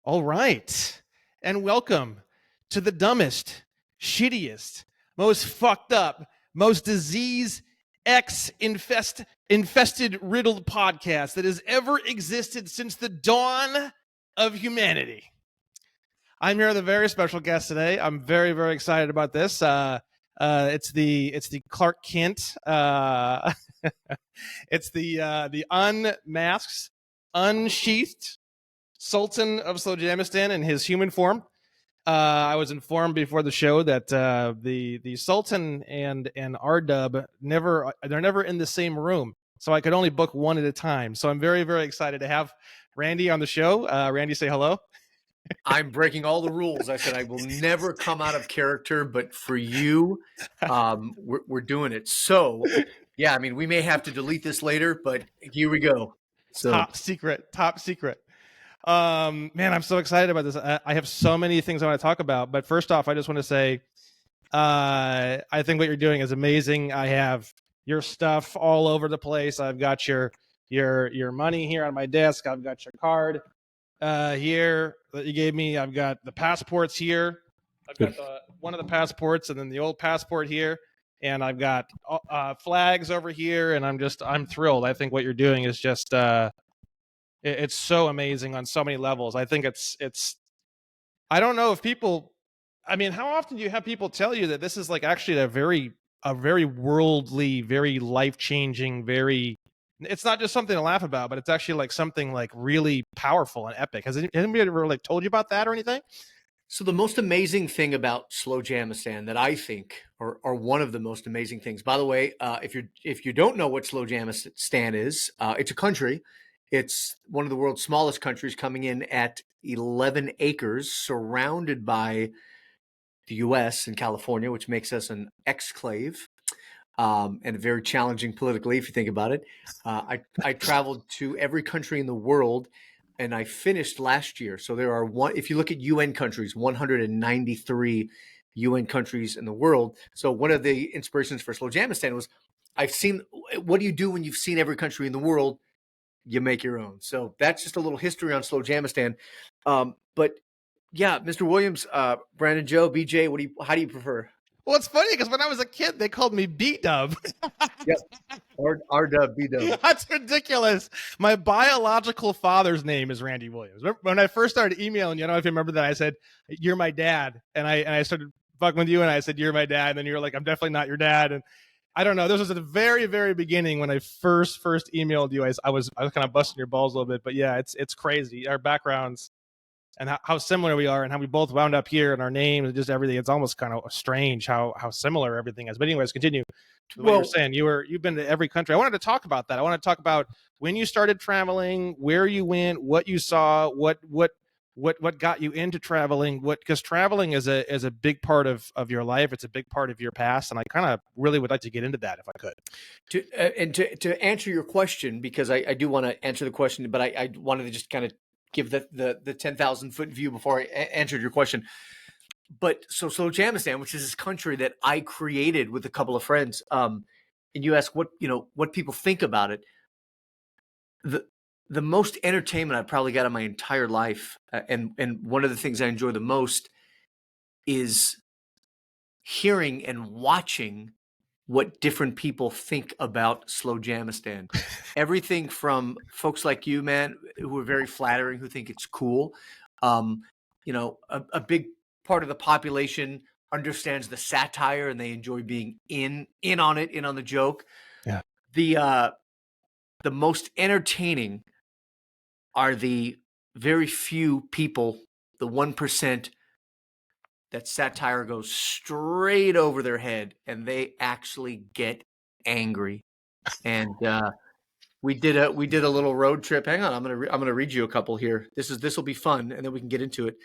All right. And welcome to the dumbest, shittiest, most fucked up, most disease infested, riddled podcast that has ever existed since the dawn of humanity. I'm here with a very special guest today. I'm very, very excited about this. It's the Clark Kent. It's the unmasked, unsheathed Sultan of Slowjamastan in his human form. I was informed before the show that the Sultan and R-Dub they're never in the same room, so I could only book one at a time. So I'm very, very excited to have Randy on the show. Randy, say hello. I'm breaking all the rules. I said I will never come out of character, but for you, we're doing it. So, yeah, I mean, we may have to delete this later, but here we go. So, Top secret. Man, I'm so excited about this. I have so many things I want to talk about, but first off, I just want to say, I think what you're doing is amazing. I have your stuff all over the place. I've got your money here on my desk. I've got your card here that you gave me. I've got the passports here. I've got one of the passports and then the old passport here. And I've got flags over here. And I'm thrilled. I think what you're doing is just, it's so amazing on so many levels. I think it's, I don't know if people, I mean, how often do you have people tell you that this is like actually a very worldly, very life-changing, it's not just something to laugh about, but it's actually like something like really powerful and epic. Has anybody ever like told you about that or anything? so the most amazing thing about Slowjamastan that I think, or one of the most amazing things, by the way, if you don't know what Slowjamastan is, it's a country. It's one of the world's smallest countries, coming in at 11 acres, surrounded by the U.S. and California, which makes us an exclave. And very challenging politically, if you think about it. I traveled to every country in the world, and I finished last year. So there are if you look at UN countries, 193 UN countries in the world. So one of the inspirations for Slowjamastan was, what do you do when you've seen every country in the world? You make your own. So that's just a little history on Slowjamastan. But yeah, Mr. Williams, Brandon, Joe, BJ, how do you prefer? Well, it's funny because when I was a kid, they called me B-Dub. Yep. R-Dub, B-Dub. That's ridiculous. My biological father's name is Randy Williams. When I first started emailing you, I don't know if you remember that, I said, "You're my dad." And I started fucking with you, and I said, "You're my dad." And then you were like, "I'm definitely not your dad." And I don't know. This was at the very, very beginning when I first emailed you. I was kind of busting your balls a little bit. But yeah, it's crazy. Our backgrounds and how similar we are and how we both wound up here and our names and just everything. It's almost kind of strange how similar everything is. But anyways, continue to what you're saying. You've been to every country. I wanted to talk about that. I want to talk about when you started traveling, where you went, what you saw, what got you into traveling, because traveling is a big part of your life. It's a big part of your past. And I kind of really would like to get into that if I could. To answer your question, because I do want to answer the question, but I wanted to just kind of give the 10,000 foot view before I answered your question. But so Slowjamastan, which is this country that I created with a couple of friends, and you ask what people think about it. The most entertainment I've probably got in my entire life, and one of the things I enjoy the most is hearing and watching what different people think about Slowjamastan. Everything from folks like you, man, who are very flattering, who think it's cool. A big part of the population understands the satire and they enjoy being in on it, in on the joke. Yeah. The most entertaining are the very few people, the 1%, that satire goes straight over their head and they actually get angry. And we did a little road trip. Hang on, I'm gonna read you a couple here. This will be fun, and then we can get into it.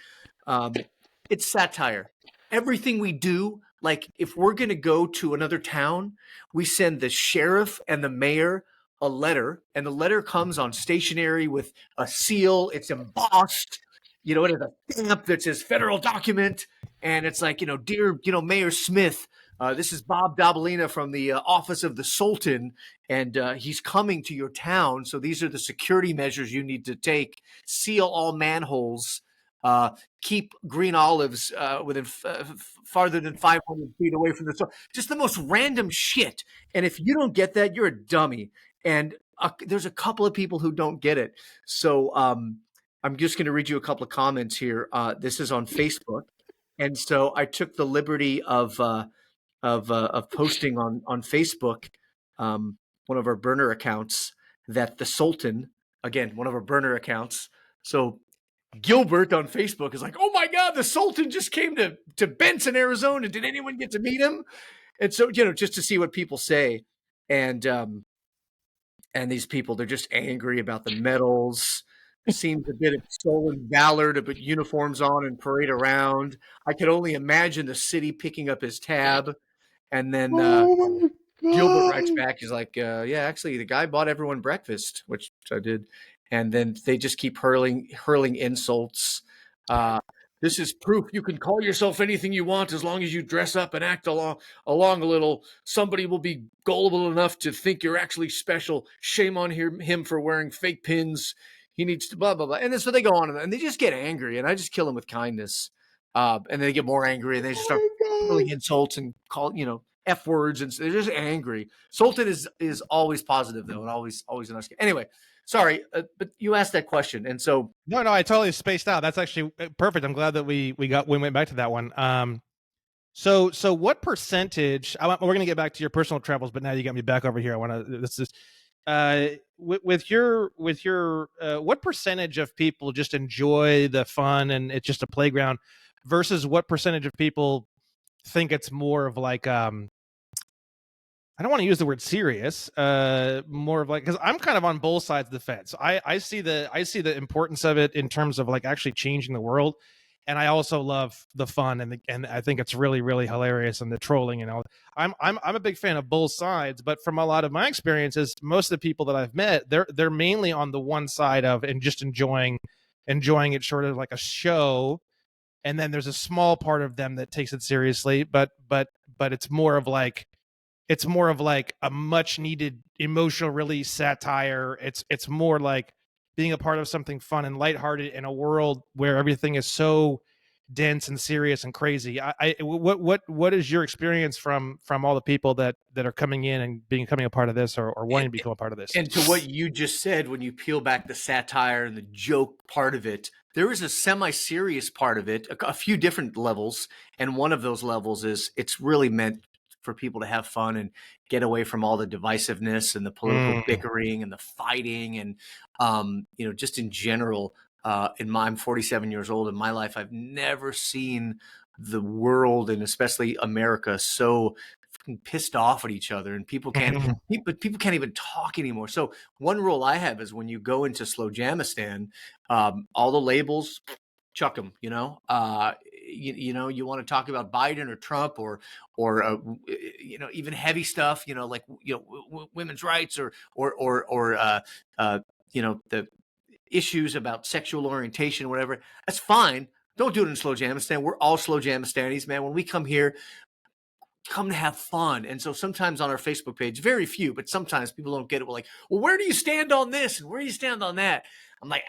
It's satire. Everything we do, like if we're gonna go to another town, we send the sheriff and the mayor a letter, and the letter comes on stationery with a seal. It's embossed. It has a stamp that says federal document. And it's like, dear, Mayor Smith, this is Bob Dabalina from the office of the Sultan, and he's coming to your town. So these are the security measures you need to take. Seal all manholes. Keep green olives within farther than 500 feet away from the store. Just the most random shit. And if you don't get that, you're a dummy. And there's a couple of people who don't get it. So I'm just going to read you a couple of comments here. This is on Facebook, and so I took the liberty of posting on Facebook, one of our burner accounts, that the Sultan, again, one of our burner accounts. So Gilbert on Facebook is like, "Oh my God, the Sultan just came to Benson, Arizona. Did anyone get to meet him?" And so, just to see what people say, and these people, they're just angry about the medals. Seems a bit of stolen valor to put uniforms on and parade around. I could only imagine the city picking up his tab. And then Oh my Gilbert writes god. back, he's like, yeah, actually, the guy bought everyone breakfast, which I did. And then they just keep hurling insults. This is proof you can call yourself anything you want as long as you dress up and act along a little. Somebody will be gullible enough to think you're actually special. Shame on him for wearing fake pins. He needs to blah, blah, blah. And then so they go on and they just get angry, and I just kill them with kindness. And then they get more angry, and they just start hurling insults and call, F words, and they're just angry. Sultan is always positive though, and always a nice guy. Anyway, sorry, but you asked that question, and so No, I totally spaced out. That's actually perfect. I'm glad that we went back to that one. So what percentage? We're gonna get back to your personal travels, but now you got me back over here. I want to. This is with your what percentage of people just enjoy the fun and it's just a playground, versus what percentage of people think it's more of like I don't want to use the word serious, more of like, because I'm kind of on both sides of the fence. I see the importance of it in terms of like actually changing the world, and I also love the fun and I think it's really really hilarious, and the trolling and all. I'm a big fan of both sides, but from a lot of my experiences, most of the people that I've met, they're mainly on the one side of and just enjoying it sort of like a show, and then there's a small part of them that takes it seriously, but it's more of like a much needed emotional release satire. It's more like being a part of something fun and lighthearted in a world where everything is so dense and serious and crazy. What is your experience from all the people that are coming in and becoming a part of this, or wanting to become a part of this? And to what you just said, when you peel back the satire and the joke part of it, there is a semi-serious part of it, a few different levels. And one of those levels is it's really meant for people to have fun and get away from all the divisiveness and the political bickering and the fighting. And, just in general, I'm 47 years old. In my life, I've never seen the world, and especially America, so pissed off at each other, and people can't even talk anymore. So one rule I have is when you go into Slowjamastan, all the labels, chuck them. You want to talk about Biden or Trump or even heavy stuff. Like women's rights or the issues about sexual orientation, whatever. That's fine. Don't do it in Slowjamastan. We're all Slowjamastanis, man. When we come here, come to have fun. And so sometimes on our Facebook page, very few, but sometimes people don't get it. We're like, well, where do you stand on this? And where do you stand on that? I'm like,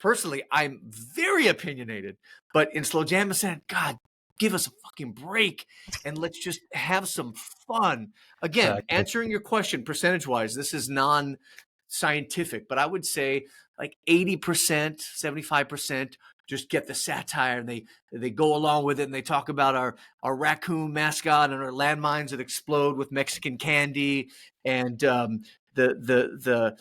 personally, I'm very opinionated, but in Slowjamastan, God, give us a fucking break and let's just have some fun. Again, Exactly. answering your question percentage-wise, this is non-scientific, but I would say like 80%, 75% just get the satire, and they go along with it, and they talk about our raccoon mascot and our landmines that explode with Mexican candy, and the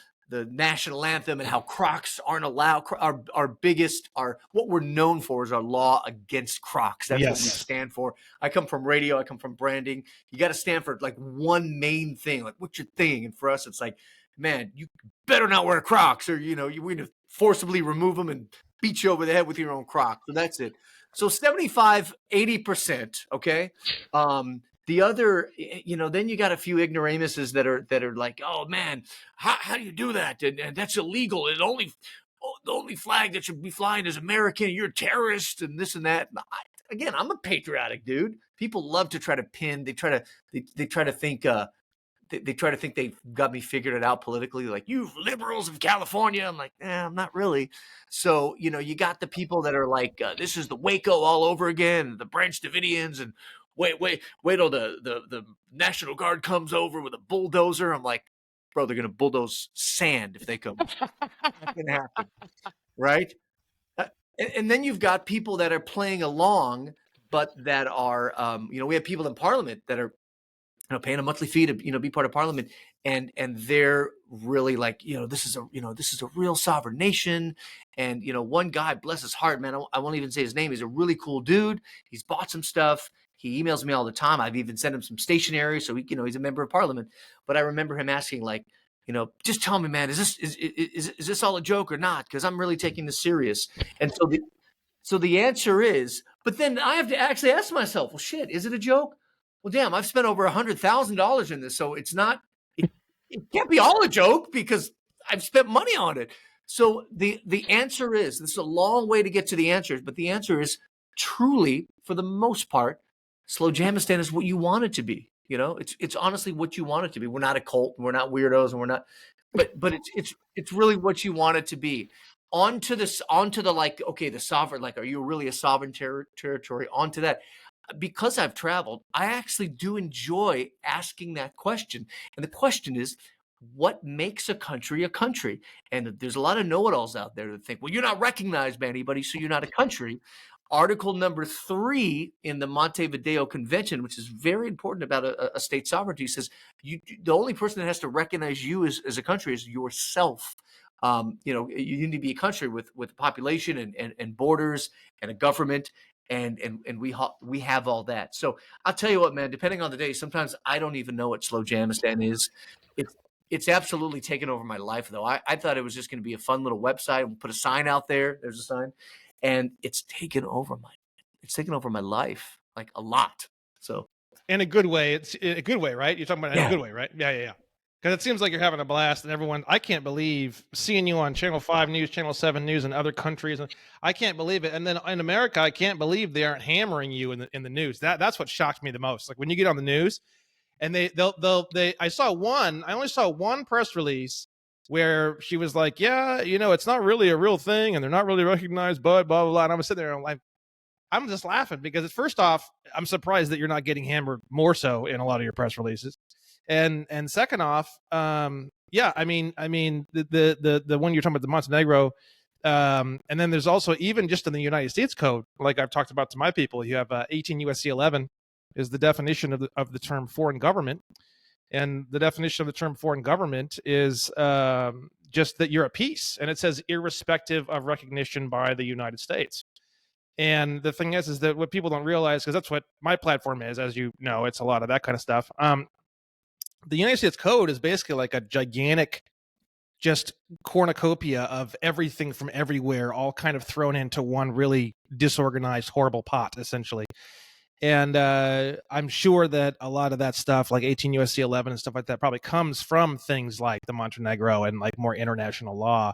national anthem, and how Crocs aren't allowed. What we're known for is our law against Crocs. That's what we stand for. I come from radio. I come from branding. You got to stand for like one main thing. Like, what's your thing? And for us, it's like, man, you better not wear Crocs, or we're going to forcibly remove them and beat you over the head with your own Crocs. So that's it. So 75, 80%. Okay. The other, then you got a few ignoramuses that are like, oh man, how do you do that? And that's illegal. And the only flag that should be flying is American. You're a terrorist and this and that. I'm a patriotic dude. People love to try to pin. They try to think they try to think they've got me figured it out politically, like, you liberals of California. I'm like, I'm not really. So, you got the people that are like, this is the Waco all over again, the Branch Davidians, and wait till the National Guard comes over with a bulldozer. I'm like, bro, they're gonna bulldoze sand if they come. Not gonna happen, right? And then you've got people that are playing along, but that are, we have people in Parliament that are, paying a monthly fee to, be part of Parliament, and they're really like, this is a real sovereign nation, and one guy, bless his heart, man, I won't even say his name. He's a really cool dude. He's bought some stuff. He emails me all the time. I've even sent him some stationery, so he's a member of Parliament. But I remember him asking, like, just tell me, man, is this all a joke or not? Because I'm really taking this serious. And so the answer is, but then I have to actually ask myself, well, shit, is it a joke? Well, damn, I've spent over $100,000 in this, so it's not. It can't be all a joke because I've spent money on it. So the answer is, this is a long way to get to the answers, but the answer is truly, for the most part, Slowjamastan is what you want it to be. It's honestly what you want it to be. We're not a cult, and we're not weirdos, and we're not, but it's really what you want it to be. Onto the like, okay, the sovereign, like, are you really a sovereign territory? Onto that. Because I've traveled, I actually do enjoy asking that question. And the question is, what makes a country a country? And there's a lot of know-it-alls out there that think, well, you're not recognized by anybody, so you're not a country. Article number 3 in the Montevideo Convention, which is very important about a state sovereignty, says the only person that has to recognize you as a country is yourself. You need to be a country with a population and borders and a government, and we have all that. So I'll tell you what, man, depending on the day, sometimes I don't even know what Slowjamastan is. It's absolutely taken over my life, though. I thought it was just going to be a fun little website. We'll put a sign out there. There's a sign. And it's taken over my life, like, a lot. So in a good way. It's in a good way, right? You're talking about in a good way, right? Yeah. Because it seems like you're having a blast, and everyone. I can't believe seeing you on Channel 5 News, Channel 7 News, and other countries. I can't believe it. And then in America, I can't believe they aren't hammering you in the news. That's what shocked me the most. Like, when you get on the news, and I only saw one press release where she was like, yeah, it's not really a real thing, and they're not really recognized, but blah blah blah. And I'm sitting there, and I'm just laughing because, first off, I'm surprised that you're not getting hammered more so in a lot of your press releases, and second off, yeah, I mean the one you're talking about, the Montenegro, and then there's also, even just in the United States Code, like I've talked about to my people, you have 18 USC 11 is the definition of the term foreign government, and the definition of the term foreign government is just that you're a peace, and it says irrespective of recognition by the United States. And the thing is that what people don't realize, because that's what my platform is, as you know, it's a lot of that kind of stuff. The United States Code is basically like a gigantic, just cornucopia of everything from everywhere, all kind of thrown into one really disorganized, horrible pot, essentially. And I'm sure that a lot of that stuff, like 18 USC 11 and stuff like that, probably comes from things like the Montenegro and like more international law.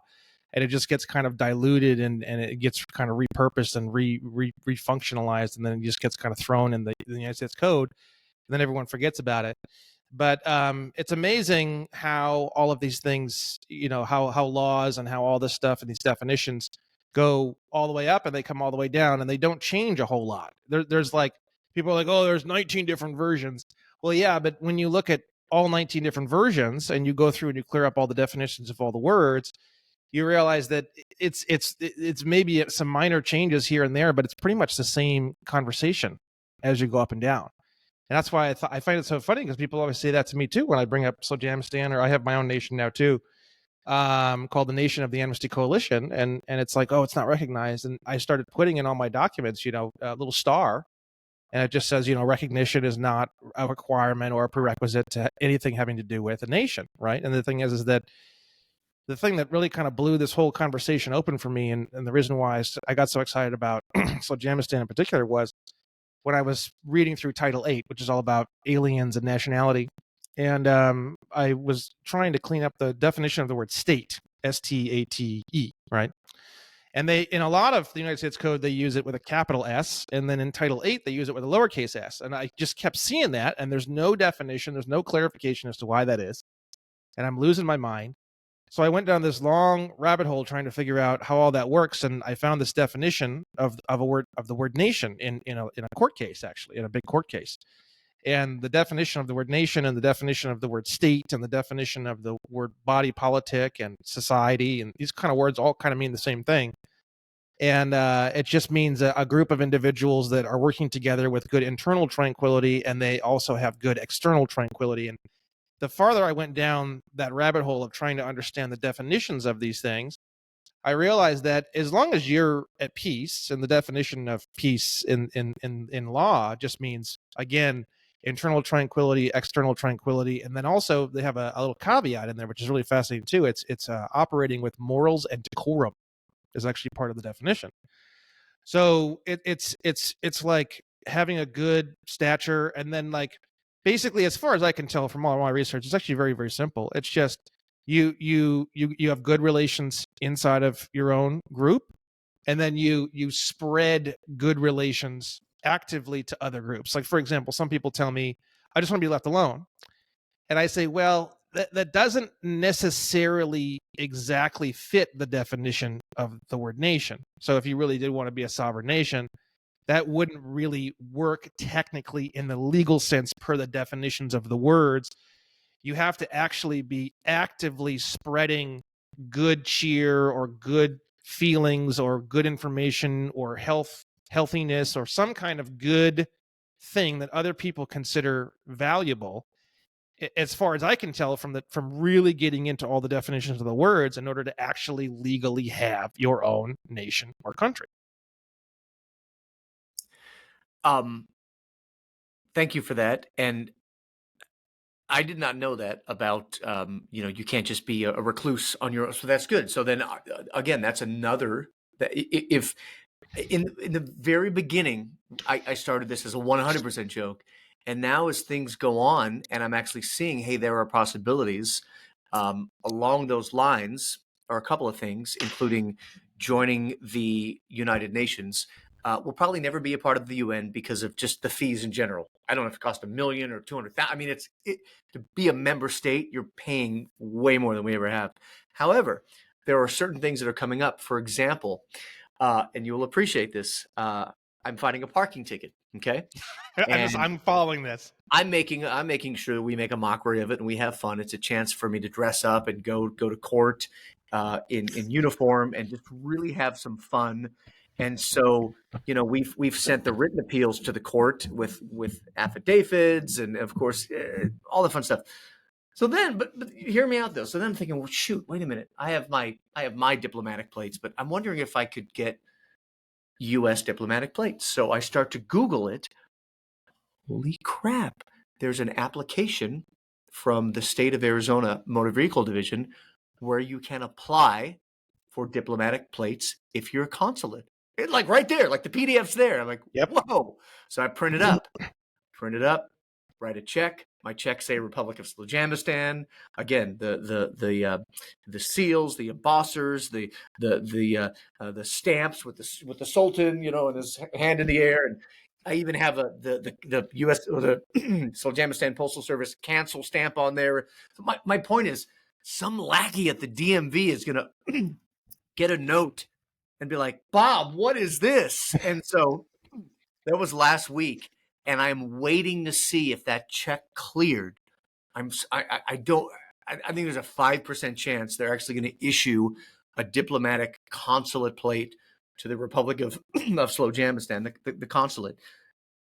And it just gets kind of diluted, and it gets kind of repurposed and refunctionalized, and then it just gets kind of thrown in the United States Code, and then everyone forgets about it. But it's amazing how all of these things, how laws and how all this stuff and these definitions go all the way up, and they come all the way down, and they don't change a whole lot. There's like, people are like, oh, there's 19 different versions. Well, yeah, but when you look at all 19 different versions and you go through and you clear up all the definitions of all the words, you realize that it's maybe some minor changes here and there, but it's pretty much the same conversation as you go up and down. And that's why I find it so funny, because people always say that to me too when I bring up Slowjamastan, or I have my own nation now too, called the Nation of the Amnesty Coalition, and it's like, oh, it's not recognized. And I started putting in all my documents, a little star, and it just says, recognition is not a requirement or a prerequisite to anything having to do with a nation, right? And the thing is that the thing that really kind of blew this whole conversation open for me, and the reason why I got so excited about Slowjamastan in particular, was when I was reading through Title 8, which is all about aliens and nationality. And I was trying to clean up the definition of the word state, S-T-A-T-E, right? And they, in a lot of the United States code, they use it with a capital S, and then in Title 8, they use it with a lowercase s. And I just kept seeing that, and there's no definition, there's no clarification as to why that is. And I'm losing my mind. So I went down this long rabbit hole trying to figure out how all that works, and I found this definition of the word nation in a court case, actually, in a big court case. And the definition of the word nation, and the definition of the word state, and the definition of the word body politic and society, and these kind of words all kind of mean the same thing. And it just means a group of individuals that are working together with good internal tranquility, and they also have good external tranquility. And the farther I went down that rabbit hole of trying to understand the definitions of these things, I realized that as long as you're at peace, and the definition of peace in law just means, again, internal tranquility, external tranquility, and then also they have a little caveat in there, which is really fascinating too. It's operating with morals and decorum is actually part of the definition. So it's like having a good stature, and then like basically, as far as I can tell from all my research, it's actually very, very simple. It's just you have good relations inside of your own group, and then you spread good relations actively to other groups. Like, for example, some people tell me, I just want to be left alone. And I say, well, that doesn't necessarily exactly fit the definition of the word nation. So if you really did want to be a sovereign nation, that wouldn't really work technically in the legal sense per the definitions of the words. You have to actually be actively spreading good cheer or good feelings or good information or healthiness or some kind of good thing that other people consider valuable, as far as I can tell from really getting into all the definitions of the words, in order to actually legally have your own nation or country. Thank you for that. And I did not know that about, you can't just be a recluse on your own. So that's good. So then again, that's another, that if in the very beginning, I started this as a 100% joke. And now as things go on and I'm actually seeing, hey, there are possibilities along those lines, or a couple of things, including joining the United Nations. Will probably never be a part of the UN because of just the fees in general. I don't know if it costs $1 million or 200,000. I mean, to be a member state, you're paying way more than we ever have. However, there are certain things that are coming up. For example, and you will appreciate this. I'm finding a parking ticket. Okay, I'm following this. I'm making sure that we make a mockery of it and we have fun. It's a chance for me to dress up and go to court in uniform and just really have some fun. And so, we've sent the written appeals to the court with affidavits and of course all the fun stuff. So then, but hear me out though. So then I'm thinking, well, shoot, wait a minute. I have my diplomatic plates, but I'm wondering if I could get U.S. diplomatic plates. So I start to Google it. Holy crap. There's an application from the state of Arizona Motor Vehicle Division where you can apply for diplomatic plates if you're a consulate. Like right there, like the PDF's there. I'm like, Yep. Whoa. So I print it up, write a check. My checks say Republic of Slowjamastan. Again, the seals, the embossers, the stamps with the Sultan, and his hand in the air. And I even have the U.S. or the Slowjamastan Postal Service cancel stamp on there. So my point is, some lackey at the DMV is going to get a note and be like, Bob, what is this? And so that was last week, and I'm waiting to see if that check cleared. I think there's a 5% chance they're actually going to issue a diplomatic consulate plate to the Republic of Slowjamastan, the consulate.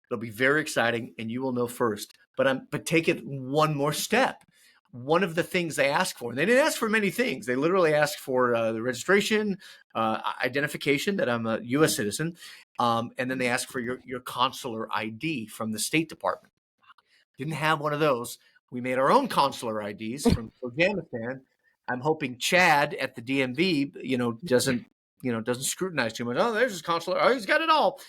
It'll be very exciting, and you will know first. But take it one more step. One of the things they ask for, and they didn't ask for many things. They literally asked for the registration, identification that I'm a U.S. citizen, and then they ask for your consular ID from the State Department. Didn't have one of those. We made our own consular IDs from Afghanistan. I'm hoping Chad at the DMV, doesn't scrutinize too much. Oh, there's his consular. Oh, he's got it all.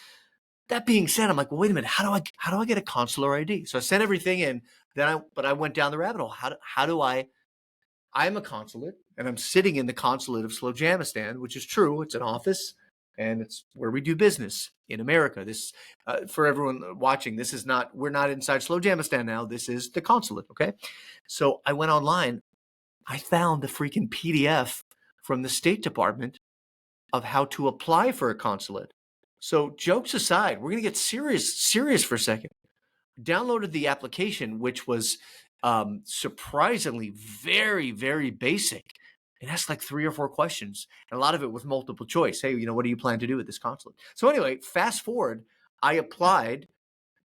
That being said, I'm like, well, wait a minute. How do I get a consular ID? So I sent everything in. But I went down the rabbit hole. How do I I'm a consulate, and I'm sitting in the consulate of Slowjamastan, which is true. It's an office, and it's where we do business in America. This, for everyone watching, this is not, we're not inside Slowjamastan now. This is the consulate, okay? So I went online. I found the freaking PDF from the State Department of how to apply for a consulate. So jokes aside, we're going to get serious for a second. Downloaded the application, which was surprisingly very, very basic. It asked like 3 or 4 questions, and a lot of it was multiple choice. Hey, what do you plan to do with this consulate? So anyway, fast forward, I applied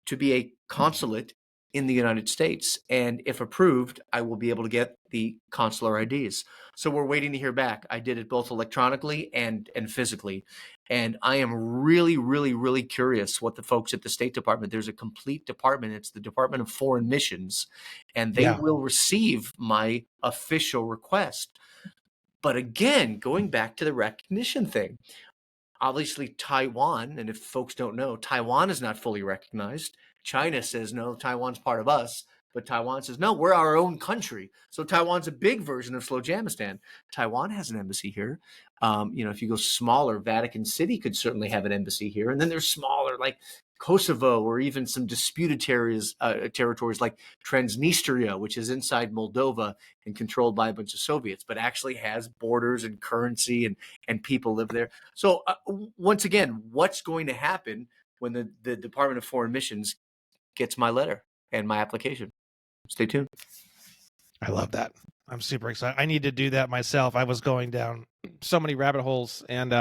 to be a consulate in the United States, and if approved, I will be able to get the consular IDs. So we're waiting to hear back. I did it both electronically and physically, and I am really, really, really curious what the folks at the State Department. There's a complete department. It's the Department of Foreign Missions, and they will receive my official request. But again, going back to the recognition thing, obviously Taiwan, and if folks don't know, Taiwan is not fully recognized. China says, no, Taiwan's part of us. But Taiwan says, no, we're our own country. So Taiwan's a big version of Slowjamastan. Taiwan has an embassy here. If you go smaller, Vatican City could certainly have an embassy here. And then there's smaller, like Kosovo, or even some disputed territories like Transnistria, which is inside Moldova and controlled by a bunch of Soviets, but actually has borders and currency and people live there. So once again, what's going to happen when the Department of Foreign Missions gets my letter and my application? Stay tuned. I love that. I'm super excited. I need to do that myself. I was going down so many rabbit holes, and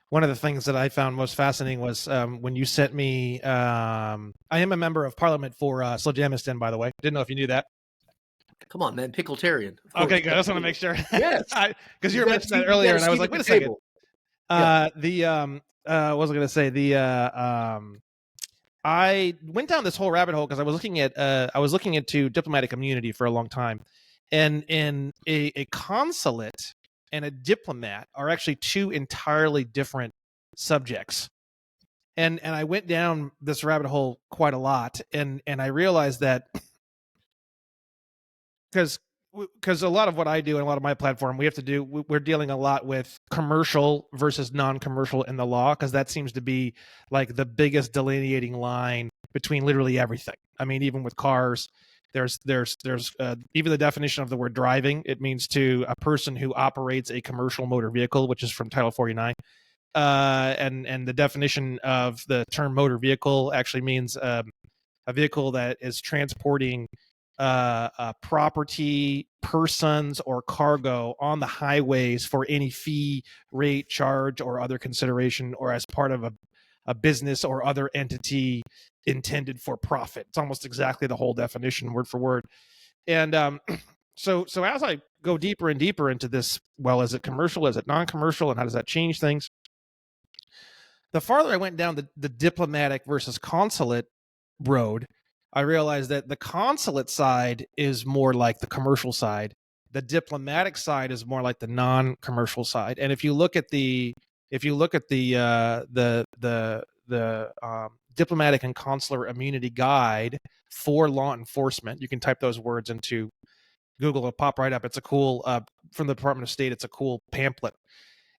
one of the things that I found most fascinating was when you sent me. I am a member of Parliament for Slowjamastan, by the way. Didn't know if you knew that. Come on, man, Pickletarian. Okay, good. I just want to make sure. Yes, because you were mentioning that earlier, and I was like, wait a second. What was I going to say? I went down this whole rabbit hole because I was looking into diplomatic immunity for a long time, and a consulate and a diplomat are actually 2 entirely different subjects. And I went down this rabbit hole quite a lot, and I realized that because a lot of what I do and a lot of my platform, we're dealing a lot with commercial versus non-commercial in the law, because that seems to be like the biggest delineating line between literally everything. I mean, even with cars, there's even the definition of the word driving. It means to a person who operates a commercial motor vehicle, which is from Title 49. And the definition of the term motor vehicle actually means a vehicle that is transporting property, persons, or cargo on the highways for any fee, rate, charge, or other consideration, or as part of a business or other entity intended for profit. It's almost exactly the whole definition, word for word. And so as I go deeper and deeper into this, well, is it commercial? Is it non-commercial? And how does that change things? The farther I went down the diplomatic versus consulate road, I realized that the consulate side is more like the commercial side. The diplomatic side is more like the non-commercial side. And if you look at the diplomatic and consular immunity guide for law enforcement, you can type those words into Google, it'll pop right up. It's a cool from the Department of State. It's a cool pamphlet.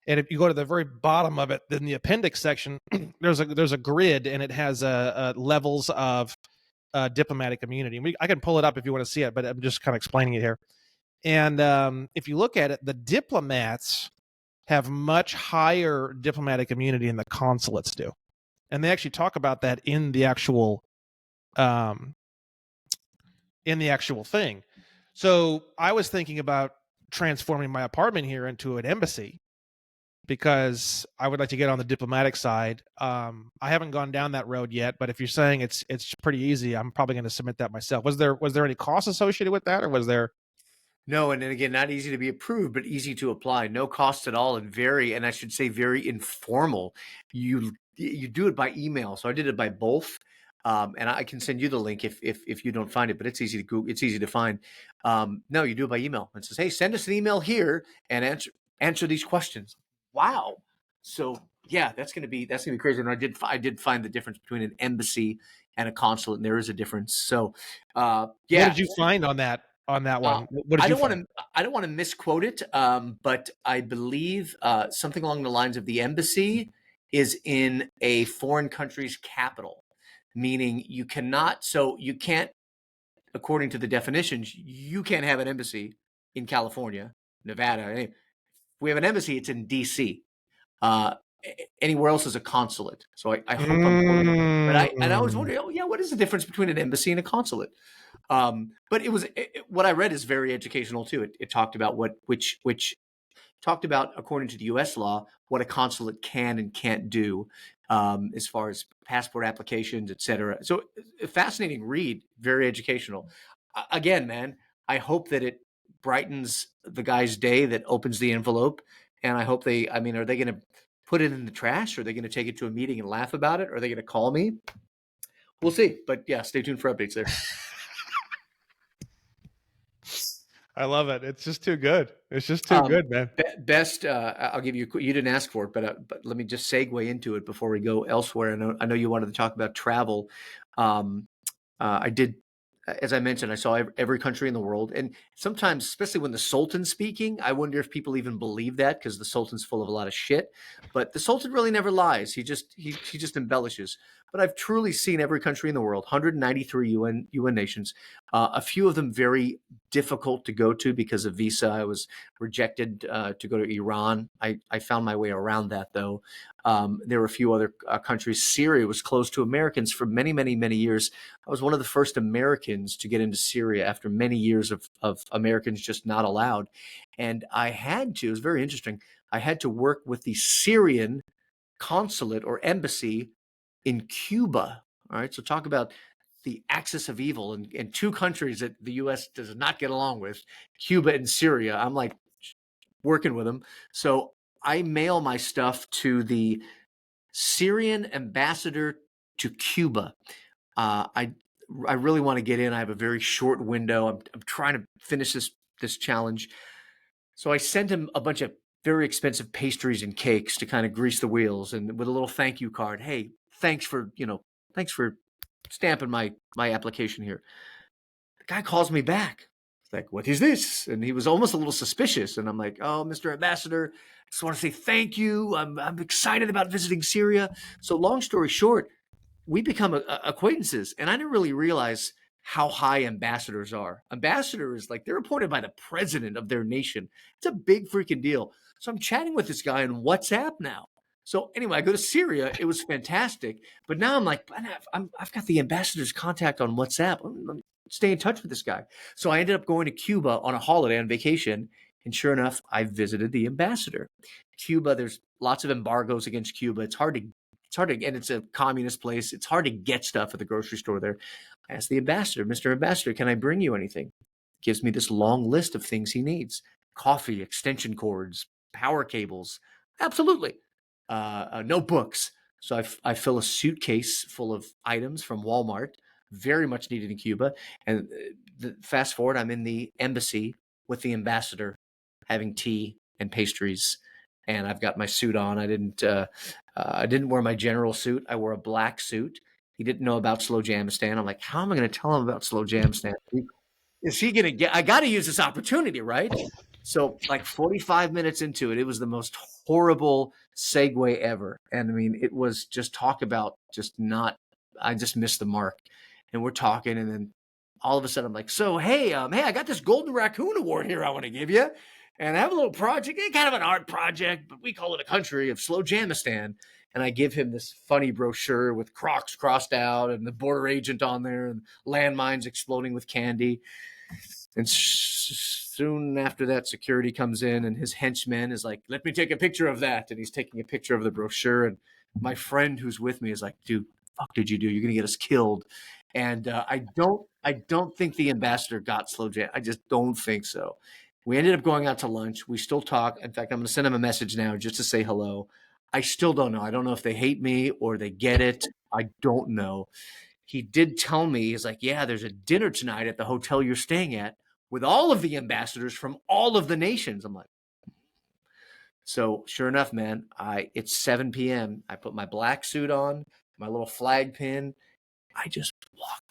And if you go to the very bottom of it, in the appendix section, there's a grid, and it has levels of diplomatic immunity. I can pull it up if you want to see it, but I'm just kind of explaining it here. And if you look at it, the diplomats have much higher diplomatic immunity than the consulates do, and they actually talk about that in the actual thing. So I was thinking about transforming my apartment here into an embassy, because I would like to get on the diplomatic side. I haven't gone down that road yet, but if you're saying it's pretty easy, I'm probably going to submit that myself. Was there any cost associated with that, or was there? No, and then again, not easy to be approved, but easy to apply. No cost at all, and I should say, very informal. You do it by email, so I did it by both. And I can send you the link if you don't find it, but it's easy to Google. It's easy to find. No, you do it by email. It says, hey, send us an email here and answer these questions. Wow. So yeah, that's gonna be crazy. And I did find the difference between an embassy and a consulate, and there is a difference. So yeah. What did you find on that on that one. What did I you don't want find? to. I don't want to misquote it, but I believe something along the lines of the embassy is in a foreign country's capital, meaning you cannot. So you can't, according to the definitions, you can't have an embassy in California, Nevada. If we have an embassy, it's in D.C. Uh, Anywhere else is a consulate. So I hope I'm quoting it. But I was Mm. wondering, oh yeah, what is the difference between an embassy and a consulate? But what I read is very educational too. It talked about which talked about, according to the U.S. law, what a consulate can and can't do, as far as passport applications, et cetera. So a fascinating read, very educational. Again, man, I hope that it brightens the guy's day that opens the envelope, and I hope they. I mean, are they going to put it in the trash? Or are they going to take it to a meeting and laugh about it? Or are they going to call me? We'll see. But yeah, stay tuned for updates there. I love it. It's just too good. It's just too Um, good, man. best, I'll give you. You didn't ask for it, but let me just segue into it before we go elsewhere. I know you wanted to talk about travel. Um, I did, as I mentioned, I saw every country in the world, and sometimes, especially when the Sultan's speaking, I wonder if people even believe that because the Sultan's full of a lot of shit. But the Sultan really never lies. He just embellishes. But I've truly seen every country in the world, 193 UN nations. A few of them very difficult to go to because of visa. I was rejected to go to Iran. I found my way around that though. There were a few other countries. Syria was closed to Americans for many, many, many years. I was one of the first Americans to get into Syria after many years of Americans just not allowed. And I had to, it was very interesting, I had to work with the Syrian consulate or embassy in Cuba. All right. So talk about the axis of evil in two countries that the U.S. does not get along with, Cuba and Syria. I'm like working with them. So I mail my stuff to the Syrian ambassador to Cuba. I really want to get in. I have a very short window. I'm trying to finish this challenge. So I sent him a bunch of very expensive pastries and cakes to kind of grease the wheels, and with a little thank you card. Hey, thanks for stamping my application here. The guy calls me back. It's like, what is this? And he was almost a little suspicious. And I'm like, oh, Mr. Ambassador, I just want to say thank you. I'm excited about visiting Syria. So long story short, we become acquaintances, and I didn't really realize how high ambassadors are. Ambassadors, like, they're appointed by the president of their nation. It's a big freaking deal. So I'm chatting with this guy on WhatsApp now. So anyway, I go to Syria. It was fantastic, but now I'm like, I've got the ambassador's contact on WhatsApp. Let me stay in touch with this guy. So I ended up going to Cuba on a holiday on vacation, and sure enough, I visited the ambassador. Cuba, there's lots of embargoes against Cuba. And it's a communist place. It's hard to get stuff at the grocery store there. I asked the ambassador, Mr. Ambassador, can I bring you anything? Gives me this long list of things he needs: coffee, extension cords, power cables. Absolutely. Notebooks. So I fill a suitcase full of items from Walmart, very much needed in Cuba. And fast forward, I'm in the embassy with the ambassador having tea and pastries. And I've got my suit on. I didn't wear my general suit. I wore a black suit. He didn't know about Slowjamastan. I'm like, how am I going to tell him about Slowjamastan? Is he going to get? I got to use this opportunity, right? So, like 45 minutes into it, it was the most horrible segue ever. And I mean, it was just talk about just not. I just missed the mark. And we're talking, and then all of a sudden, I'm like, so hey, I got this Golden Raccoon Award here I want to give you. And I have a little project, kind of an art project, but we call it a country of Slowjamastan. And I give him this funny brochure with Crocs crossed out and the border agent on there and landmines exploding with candy. And soon after that, security comes in, and his henchman is like, let me take a picture of that. And he's taking a picture of the brochure. And my friend who's with me is like, dude, fuck did you do? You're going to get us killed. And I don't think the ambassador got Slow Jam. I just don't think so. We ended up going out to lunch. We still talk. In fact, I'm going to send him a message now just to say hello. I still don't know. I don't know if they hate me or they get it. I don't know. He did tell me, he's like, yeah, there's a dinner tonight at the hotel you're staying at with all of the ambassadors from all of the nations. I'm like, so sure enough, man, it's 7 p.m. I put my black suit on, my little flag pin. I just walked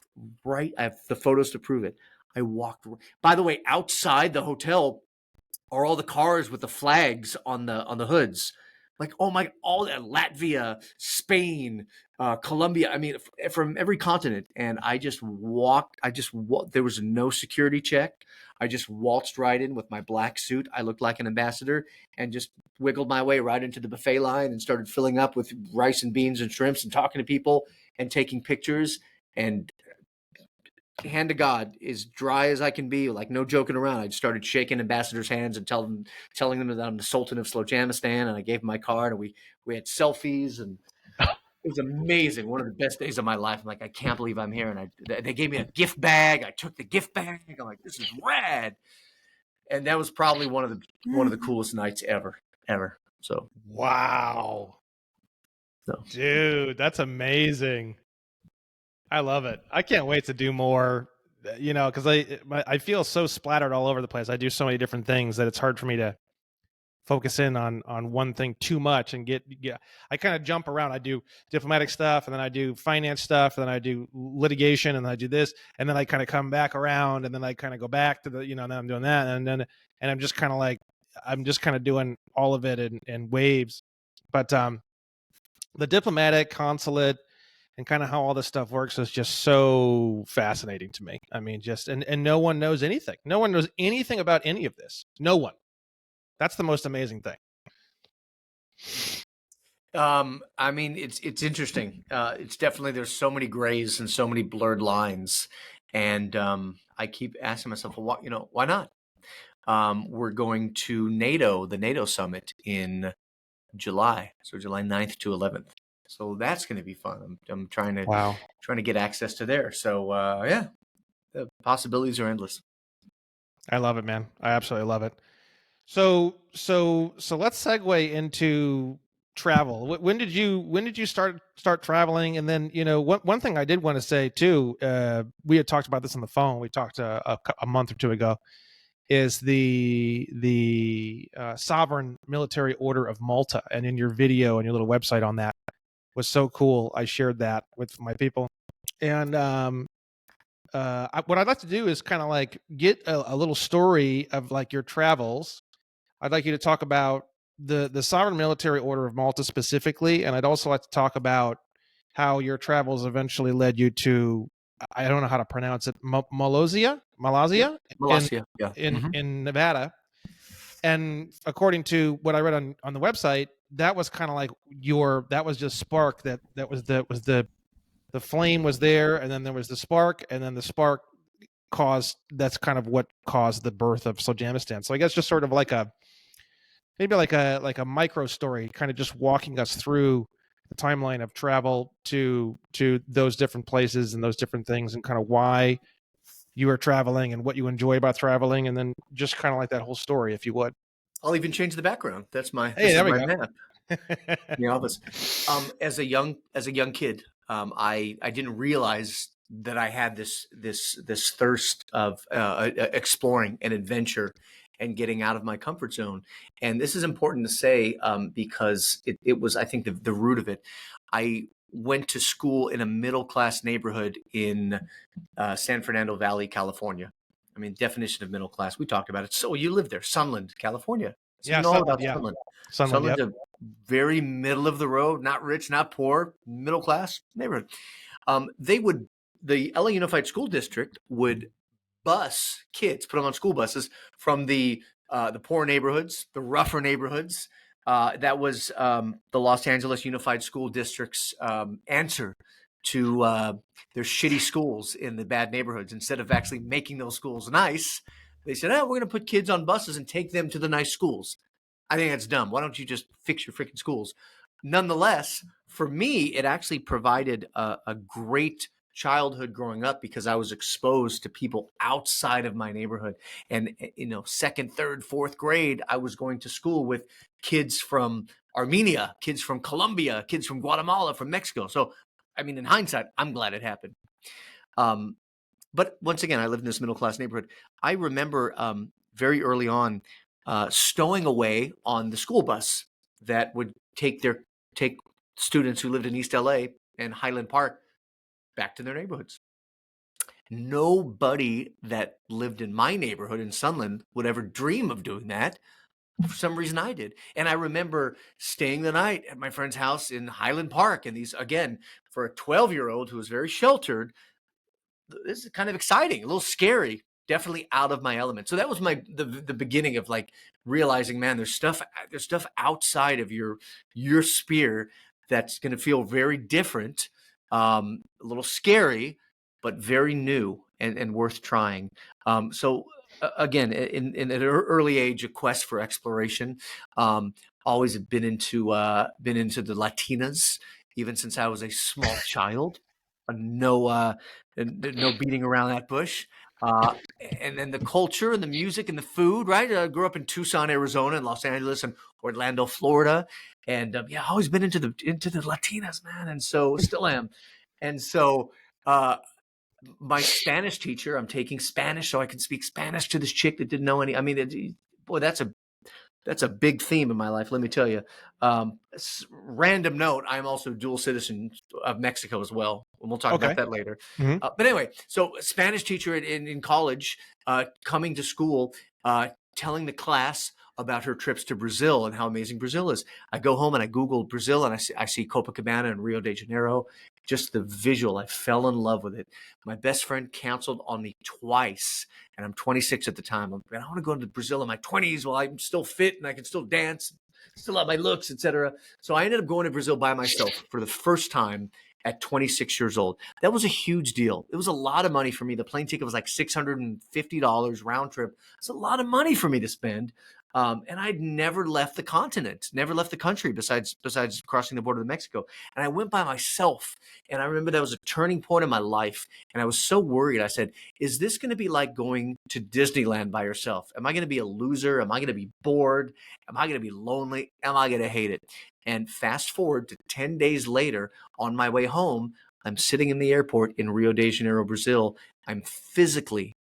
right. I have the photos to prove it. I walked. By the way, outside the hotel are all the cars with the flags on the hoods. Like, oh my, all that Latvia, Spain, Colombia. I mean, from every continent. And I just walked. There was no security check. I just waltzed right in with my black suit. I looked like an ambassador and just wiggled my way right into the buffet line and started filling up with rice and beans and shrimps and talking to people and taking pictures. And hand to God, as dry as I can be, like no joking around. I started shaking ambassadors' hands and telling them that I'm the Sultan of Slowjamastan, and I gave them my card, and we had selfies, and it was amazing. One of the best days of my life. I'm like, I can't believe I'm here, and they gave me a gift bag. I took the gift bag. I'm like, this is rad, and that was probably one of the coolest nights ever. So Wow, dude, that's amazing. I love it. I can't wait to do more. Because I feel so splattered all over the place. I do so many different things that it's hard for me to focus in on one thing too much and get. I kind of jump around. I do diplomatic stuff, and then I do finance stuff, and then I do litigation, and then I do this, and then I kind of come back around, and then I kind of go back to the, then I'm doing that, and I'm just kind of like, I'm just kind of doing all of it in waves. But the diplomatic, consulate, and kind of how all this stuff works is just so fascinating to me. I mean, and no one knows anything. No one knows anything about any of this. No one. That's the most amazing thing. I mean, it's interesting. It's definitely, there's so many grays and so many blurred lines, and I keep asking myself, well, why not? We're going to the NATO summit in July, so July 9th to 11th. So that's going to be fun. I'm trying to get access to there. So yeah, the possibilities are endless. I love it, man. I absolutely love it. So let's segue into travel. When did you start traveling? And then, one thing I did want to say too, we had talked about this on the phone. We talked a month or two ago, is the Sovereign Military Order of Malta, and in your video and your little website on that was so cool. I shared that with my people, and what I'd like to do is kind of like get a little story of like your travels. I'd like you to talk about the Sovereign Military Order of Malta specifically, and I'd also like to talk about how your travels eventually led you to, I don't know how to pronounce it, Malaysia, Yeah. Yeah. in Nevada. And according to what I read on the website, that was kind of like that was just spark that was the flame was there, and then there was the spark, and then the spark that's kind of what caused the birth of Slowjamastan. So I guess just sort of like maybe like a micro story, kind of just walking us through the timeline of travel to those different places and those different things, and kind of why you are traveling and what you enjoy about traveling, and then just kind of like that whole story, if you would. I'll even change the background. This Hey, there is we my go. map in the office. As a young kid, I didn't realize that I had this thirst of exploring and adventure and getting out of my comfort zone. And this is important to say because it was, I think, the root of it. I went to school in a middle class neighborhood in San Fernando Valley, California. I mean, definition of middle class. We talked about it. So you live there, Sunland, California. So you know all about Sunland. Sunland, Sunland's a very middle of the road, not rich, not poor, middle class neighborhood. The LA Unified School District would bus kids, put them on school buses from the poor neighborhoods, the rougher neighborhoods. That was the Los Angeles Unified School District's answer to their shitty schools in the bad neighborhoods. Instead of actually making those schools nice, they said, we're going to put kids on buses and take them to the nice schools. I think that's dumb. Why don't you just fix your freaking schools? Nonetheless, for me, it actually provided a great childhood growing up because I was exposed to people outside of my neighborhood. And, second, third, fourth grade, I was going to school with kids from Armenia, kids from Colombia, kids from Guatemala, from Mexico. So, I mean, in hindsight, I'm glad it happened. But once again, I lived in this middle-class neighborhood. I remember very early on stowing away on the school bus that would take students who lived in East LA and Highland Park back to their neighborhoods. Nobody that lived in my neighborhood in Sunland would ever dream of doing that. For some reason, I did. And I remember staying the night at my friend's house in Highland Park. And these, again, for a 12-year-old who was very sheltered, this is kind of exciting, a little scary, definitely out of my element. So that was the beginning of like realizing, man, there's stuff outside of your sphere that's going to feel very different, a little scary, but very new and worth trying. So again, in an early age, a quest for exploration. Always have been into the Latinas, even since I was a small child. No, no beating around that bush. Uh, and then the culture and the music and the food, right? I grew up in Tucson, Arizona, and Los Angeles and Orlando, Florida, and yeah, always been into the Latinas, man, and so still am. And so uh, my Spanish teacher, I'm taking Spanish so I can speak Spanish to this chick that didn't know any. I mean, boy, that's a big theme in my life, let me tell you. Random note, I'm also dual citizen of Mexico as well, and we'll talk about Okay. that later. Hmm. But anyway, so Spanish teacher in college, coming to school, telling the class about her trips to Brazil and how amazing Brazil is. I go home and I Google Brazil, and I see Copacabana and Rio de Janeiro. Just the visual, I fell in love with it. My best friend canceled on me twice, and I'm 26 at the time. I want to go to Brazil in my 20s while I'm still fit and I can still dance, still have my looks, etc. So I ended up going to Brazil by myself for the first time at 26 years old. That was a huge deal. It was a lot of money for me. The plane ticket was like $650 round trip. It's a lot of money for me to spend. And I'd never left the continent, never left the country besides crossing the border to Mexico. And I went by myself. And I remember that was a turning point in my life. And I was so worried. I said, is this going to be like going to Disneyland by yourself? Am I going to be a loser? Am I going to be bored? Am I going to be lonely? Am I going to hate it? And fast forward to 10 days later, on my way home, I'm sitting in the airport in Rio de Janeiro, Brazil. I'm physically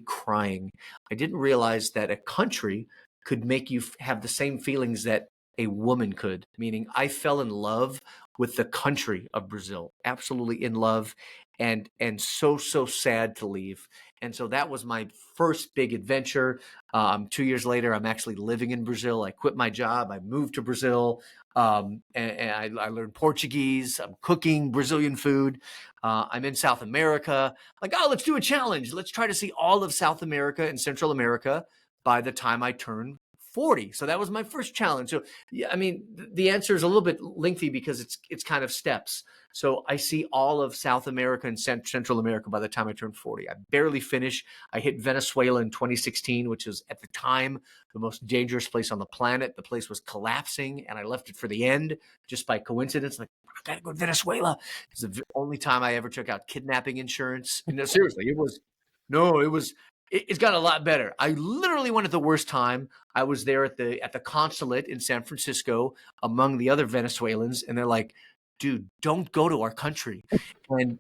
crying. I didn't realize that a country could make you have the same feelings that a woman could, meaning I fell in love with the country of Brazil, absolutely in love, and so sad to leave. And so that was my first big adventure. 2 years later, I'm actually living in Brazil. I quit my job. I moved to Brazil, and I learned Portuguese. I'm cooking Brazilian food. I'm in South America. Like, oh, let's do a challenge. Let's try to see all of South America and Central America by the time I turn 40. So that was my first challenge. So yeah, I mean, the answer is a little bit lengthy because it's kind of steps. So I see all of South America and Central America by the time I turn 40. I barely finish. I hit Venezuela in 2016, which was at the time the most dangerous place on the planet. The place was collapsing, and I left it for the end just by coincidence. Like, I gotta go to Venezuela. It's the only time I ever took out kidnapping insurance. No, seriously, it was no, it was. It's got a lot better. I literally went at the worst time. I was there at the consulate in San Francisco among the other Venezuelans, and they're like, "Dude, don't go to our country." And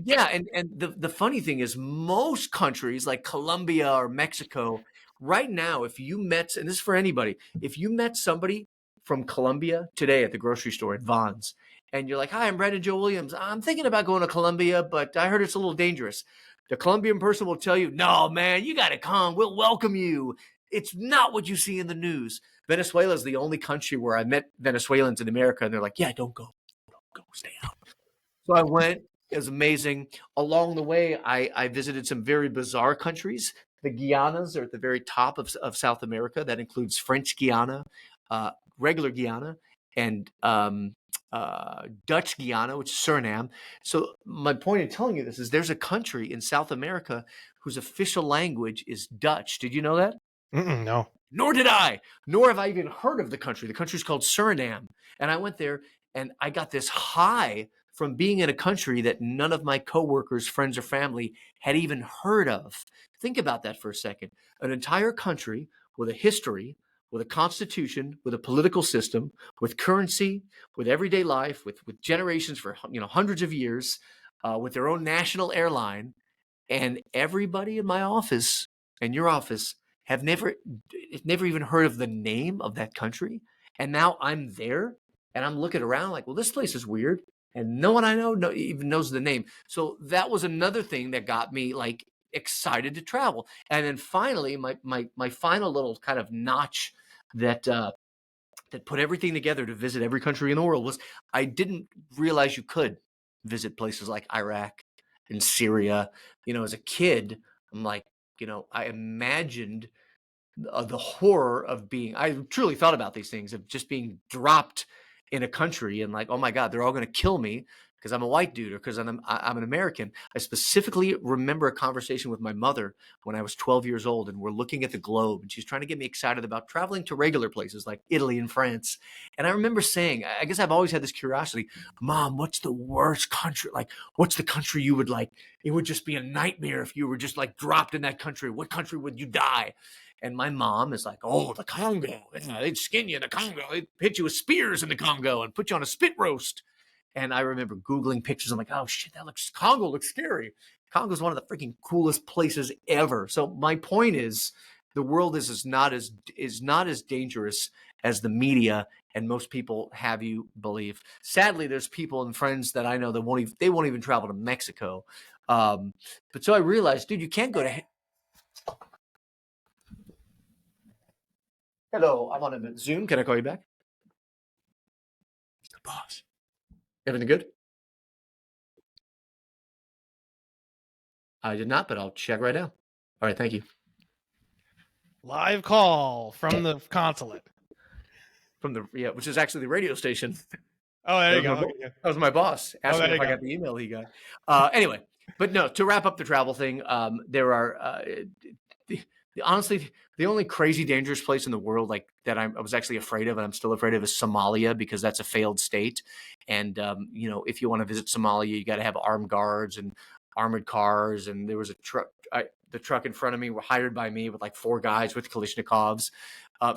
yeah, and the funny thing is, most countries like Colombia or Mexico, right now, if you met, and this is for anybody, if you met somebody from Colombia today at the grocery store at Vons, and you're like, "Hi, I'm Brandon Joe Williams. I'm thinking about going to Colombia, but I heard it's a little dangerous." The Colombian person will tell you, "No, man, you got to come. We'll welcome you. It's not what you see in the news." Venezuela is the only country where I met Venezuelans in America, and they're like, "Yeah, don't go, stay out." So I went. It was amazing. Along the way, I visited some very bizarre countries. The Guianas are at the very top of South America. That includes French Guiana, uh, regular Guiana, and Dutch Guiana, which is Suriname. So my point in telling you this is there's a country in South America whose official language is Dutch. Did you know that? No. Nor did I. Nor have I even heard of the country. The country's called Suriname. And I went there and I got this high from being in a country that none of my coworkers, friends, or family had even heard of. Think about that for a second. An entire country with a history, with a constitution, with a political system, with currency, with everyday life, with generations for hundreds of years, with their own national airline, and everybody in my office and your office have never even heard of the name of that country. And now I'm there and I'm looking around like, well, this place is weird. and no one I know even knows the name. So that was another thing that got me like excited to travel. And then finally, my final little kind of notch that that put everything together to visit every country in the world was I didn't realize you could visit places like Iraq and Syria. You know, as a kid, I'm like, you know, I imagined the horror of being, I truly thought about these things, of just being dropped in a country and like, oh my God, they're all going to kill me because I'm a white dude or because I'm an American. I specifically remember a conversation with my mother when I was 12 years old, and we're looking at the globe, and she's trying to get me excited about traveling to regular places like Italy and France. And I remember saying, I guess I've always had this curiosity, Mom, what's the worst country? Like, what's the country you would like? It would just be a nightmare if you were just like dropped in that country. What country would you die? And my mom is like, oh, the Congo. They'd skin you in the Congo. They'd hit you with spears in the Congo and put you on a spit roast. And I remember Googling pictures. I'm like, oh, shit, Congo looks scary. Congo is one of the freaking coolest places ever. So my point is the world is not as dangerous as the media and most people have you believe. Sadly, there's people and friends that I know that won't even travel to Mexico. But so I realized, dude, you can't go to. Hello, I'm on a Zoom. Can I call you back? Boss. Everything good? I did not, but I'll check right now. All right, thank you. Live call from the consulate. From the which is actually the radio station. Oh, there you go. That was my boss asking if I got the email he got. Anyway, but no, to wrap up the travel thing, there are honestly, the only crazy dangerous place in the world like that I was actually afraid of, and I'm still afraid of, is Somalia, because that's a failed state. And you know, if you want to visit Somalia, you got to have armed guards and armored cars. And there was a truck. The truck in front of me were hired by me with like 4 guys with Kalashnikovs.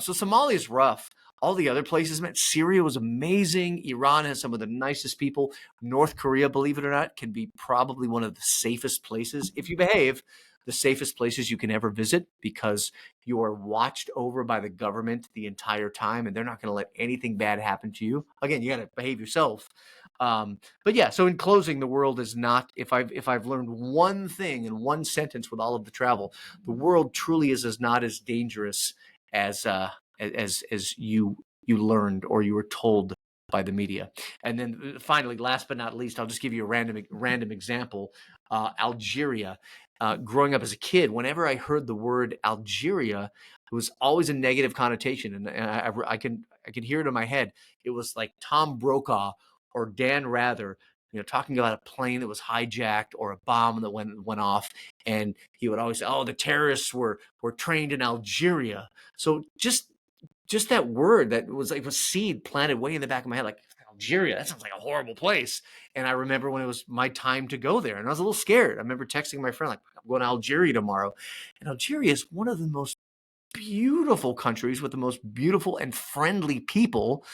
So Somalia is rough. All the other places, man, Syria was amazing. Iran has some of the nicest people. North Korea, believe it or not, can be probably one of the safest places if you behave. The safest places you can ever visit, because you are watched over by the government the entire time, and they're not going to let anything bad happen to you. Again, you got to behave yourself. But yeah, so in closing, the world is not, if I've learned one thing in one sentence with all of the travel, the world truly is not as dangerous as you learned or you were told by the media. And then finally, last but not least, I'll just give you a random example. Algeria. Growing up as a kid, whenever I heard the word Algeria, it was always a negative connotation, and I can hear it in my head. It was like Tom Brokaw or Dan Rather, you know, talking about a plane that was hijacked or a bomb that went off, and he would always say, "Oh, the terrorists were trained in Algeria." So just that word, that was like a seed planted way in the back of my head, like Algeria, that sounds like a horrible place. And I remember when it was my time to go there, and I was a little scared. I remember texting my friend, like, I'm going to Algeria tomorrow. And Algeria is one of the most beautiful countries with the most beautiful and friendly people,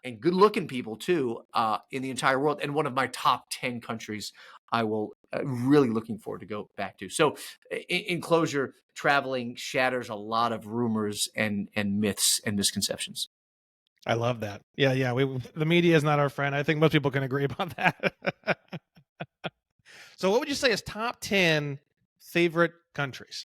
and good looking people too, in the entire world, and one of my top 10 countries I will really looking forward to go back to. So in closure, traveling shatters a lot of rumors and myths and misconceptions. I love that. Yeah. The media is not our friend. I think most people can agree upon that. So what would you say is top 10 favorite countries?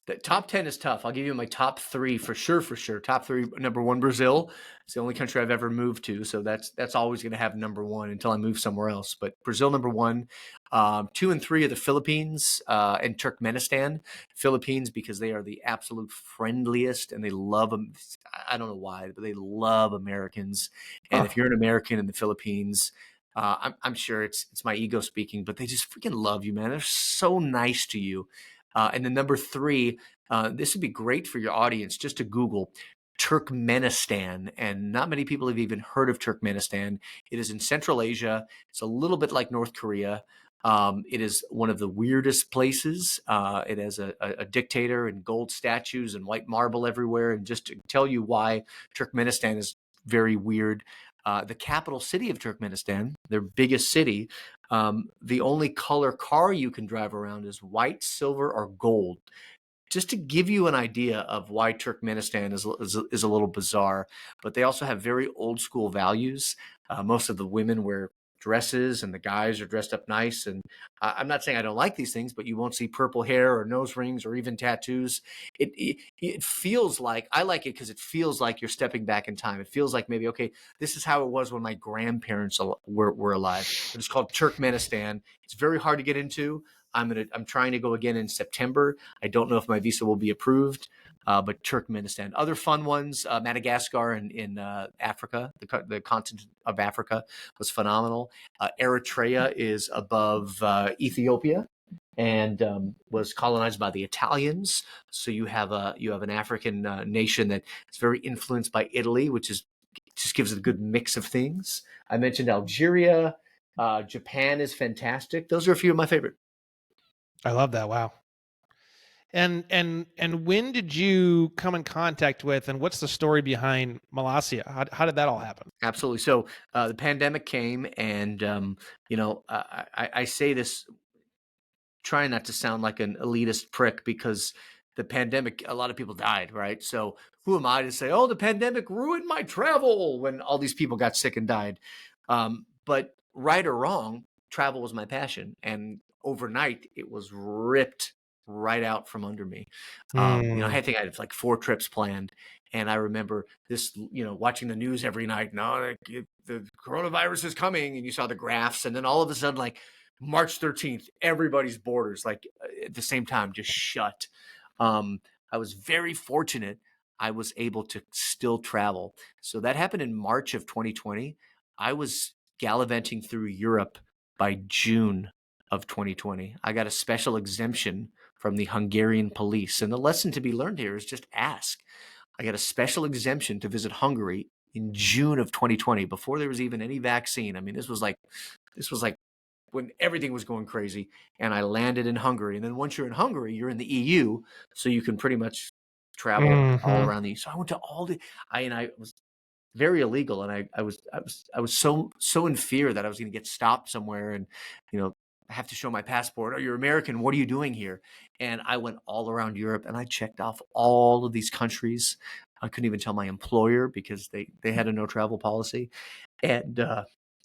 The top 10 is tough. I'll give you my top 3 for sure. Top 3, number 1, Brazil. It's the only country I've ever moved to, so that's always going to have number 1 until I move somewhere else. But Brazil, number 1. 2 and 3 are the Philippines and Turkmenistan. Philippines, because they are the absolute friendliest, and they love them. I don't know why, but they love Americans. And if you're an American in the Philippines, I'm sure it's my ego speaking, but they just freaking love you, man. They're so nice to you. And then number 3, this would be great for your audience just to Google Turkmenistan. And not many people have even heard of Turkmenistan. It is in Central Asia. It's a little bit like North Korea. It is one of the weirdest places. It has a dictator and gold statues and white marble everywhere. And just to tell you why Turkmenistan is very weird, the capital city of Turkmenistan, their biggest city, the only color car you can drive around is white, silver, or gold. Just to give you an idea of why Turkmenistan is a little bizarre, but they also have very old school values. Most of the women wear dresses, and the guys are dressed up nice. And I'm not saying I don't like these things, but you won't see purple hair or nose rings or even tattoos. It feels like, I like it because it feels like you're stepping back in time. It feels like maybe, okay, this is how it was when my grandparents were alive. But it's called Turkmenistan. It's very hard to get into. I'm trying to go again in September. I don't know if my visa will be approved. But Turkmenistan. Other fun ones, Madagascar in Africa, the continent of Africa was phenomenal. Eritrea is above Ethiopia and was colonized by the Italians. So you have an African nation that is very influenced by Italy, which is just gives it a good mix of things. I mentioned Algeria. Japan is fantastic. Those are a few of my favorite. I love that. Wow. And when did you come in contact with, and what's the story behind Malasia? How did that all happen? Absolutely. So the pandemic came, and I say this trying not to sound like an elitist prick, because the pandemic, a lot of people died, right? So who am I to say, oh, the pandemic ruined my travel, when all these people got sick and died? But right or wrong, travel was my passion, and overnight it was ripped right out from under me. I think I had like 4 trips planned, and I remember this, watching the news every night. No, the coronavirus is coming, and you saw the graphs, and then all of a sudden, like March 13th, everybody's borders, like at the same time, just shut. I was very fortunate. I was able to still travel. So that happened in March of 2020. I was gallivanting through Europe by June of 2020. I got a special exemption from the Hungarian police. And the lesson to be learned here is just ask. I got a special exemption to visit Hungary in June of 2020, before there was even any vaccine. I mean, this was like when everything was going crazy, and I landed in Hungary. And then once you're in Hungary, you're in the EU, so you can pretty much travel all around the EU. So I went to I was very illegal, and I was so in fear that I was going to get stopped somewhere, and I have to show my passport. Oh, you're American. What are you doing here? And I went all around Europe, and I checked off all of these countries. I couldn't even tell my employer because they had a no travel policy, and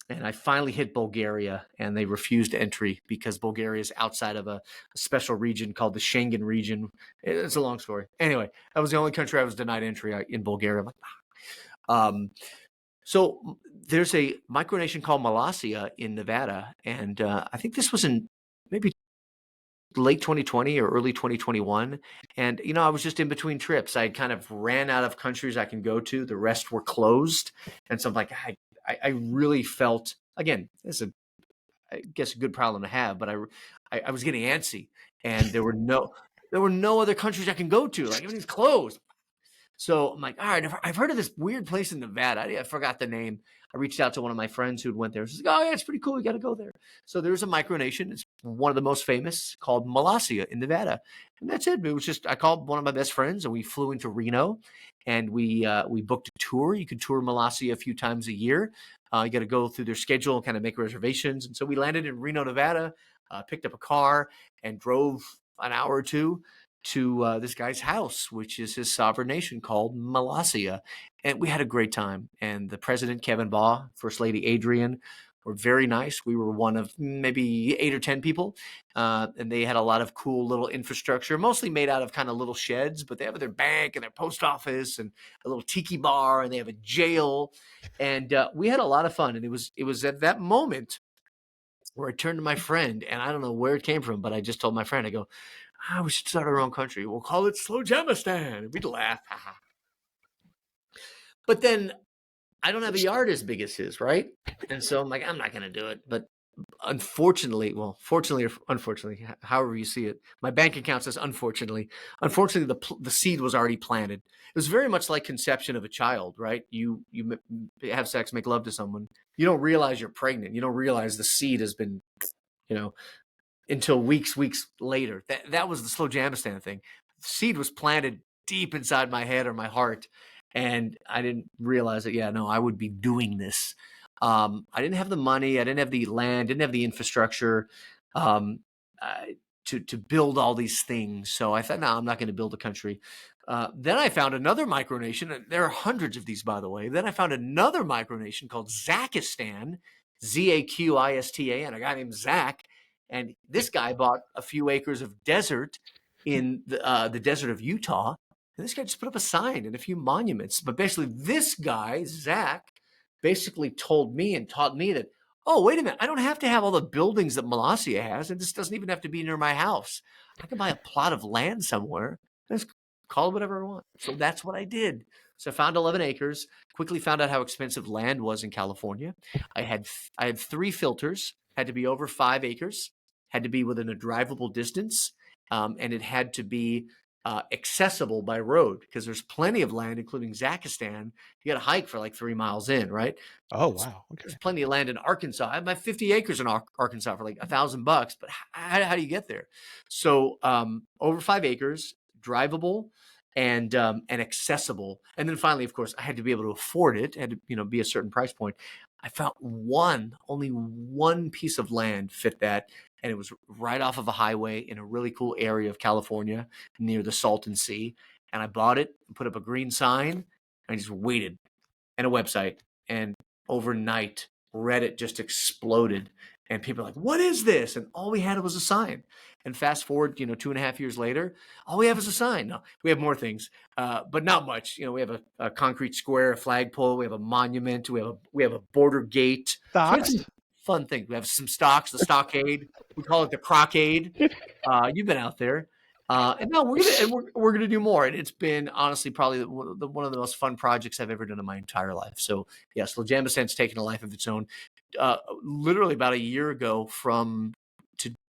I finally hit Bulgaria, and they refused entry because Bulgaria is outside of a special region called the Schengen region. It's a long story. Anyway, that was the only country I was denied entry in Bulgaria. I'm like, so there's a micronation called Malasia in Nevada, and I think this was in maybe late 2020 or early 2021. And, I was just in between trips. I kind of ran out of countries I can go to. The rest were closed. And so I'm like, I really felt, again, it's I guess a good problem to have, but I was getting antsy, and there were no other countries I can go to. Like, everything's closed. So I'm like, all right, I've heard of this weird place in Nevada. I forgot the name. I reached out to one of my friends who'd went there. She's like, oh yeah, it's pretty cool. You got to go there. So there's a micronation. It's one of the most famous, called Malasia in Nevada. And that's it. It was just, I called one of my best friends, and we flew into Reno, and we booked a tour. You could tour Malasia a few times a year. You got to go through their schedule and kind of make reservations. And so we landed in Reno, Nevada, picked up a car, and drove an hour or two to this guy's house, which is his sovereign nation called Malasia. And we had a great time. And the president, Kevin Baugh, First Lady Adrienne, were very nice. We were one of maybe 8 or 10 people. And they had a lot of cool little infrastructure, mostly made out of kind of little sheds, but they have their bank and their post office and a little tiki bar, and they have a jail. And we had a lot of fun. And it was at that moment where I turned to my friend, and I don't know where it came from, but I just told my friend, I go, we should start our own country. We'll call it Slowjamastan. We'd laugh. But then I don't have a yard as big as his, right? And so I'm like, I'm not going to do it. But fortunately or unfortunately, however you see it, my bank account says unfortunately. Unfortunately, the seed was already planted. It was very much like conception of a child, right? You have sex, make love to someone. You don't realize you're pregnant. You don't realize the seed has been, until weeks later. That was the Slowjamastan thing. The seed was planted deep inside my head or my heart, and I didn't realize that, I would be doing this. I didn't have the money. I didn't have the land, didn't have the infrastructure to build all these things. So I thought, no, I'm not going to build a country. Then I found another micronation, and there are hundreds of these, by the way. Then I found another micronation called Zakistan Zaqistan, a guy named Zach. And this guy bought a few acres of desert in the desert of Utah. And this guy just put up a sign and a few monuments. But basically, this guy, Zach, basically told me and taught me that, oh, wait a minute, I don't have to have all the buildings that Molossia has. And this doesn't even have to be near my house. I can buy a plot of land somewhere and just call it whatever I want. So that's what I did. So I found 11 acres, quickly found out how expensive land was in California. I had 3 filters, had to be over 5 acres, had to be within a drivable distance, and it had to be accessible by road, because there's plenty of land, including Zakistan. You got to hike for like 3 miles in, right? Oh, wow. Okay. There's plenty of land in Arkansas. I have my 50 acres in Arkansas for like $1,000, but how do you get there? So over 5 acres, drivable and accessible. And then finally, of course, I had to be able to afford it. It had to, be a certain price point. I found only one piece of land fit that, and it was right off of a highway in a really cool area of California near the Salton Sea. And I bought it and put up a green sign, and I just waited, and a website. And overnight, Reddit just exploded. And people are like, what is this? And all we had was a sign. And fast forward, 2.5 years later, all we have is a sign. No, we have more things, but not much. We have a concrete square, a flagpole. We have a monument. We have a border gate. So we have some Stocks? fun things. We have some stocks, the stockade. We call it the crockade. You've been out there. And no, we're gonna do more. And it's been honestly probably one of the most fun projects I've ever done in my entire life. So yeah, Slowjamastan's taken a life of its own. Literally about a year ago from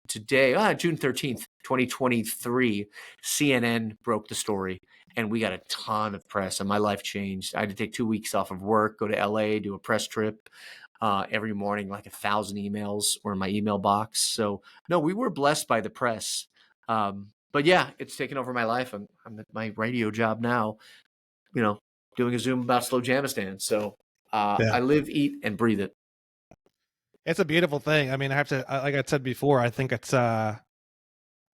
today, June 13th, 2023, CNN broke the story, and we got a ton of press, and my life changed. I had to take 2 weeks off of work, go to LA, do a press trip. Every morning, like 1,000 emails were in my email box. So no, we were blessed by the press. But yeah, it's taken over my life. I'm at my radio job now, doing a Zoom about Slowjamastan. So Yeah. I live, eat, and breathe it. It's a beautiful thing. I mean, I have to, like I said before, I think it's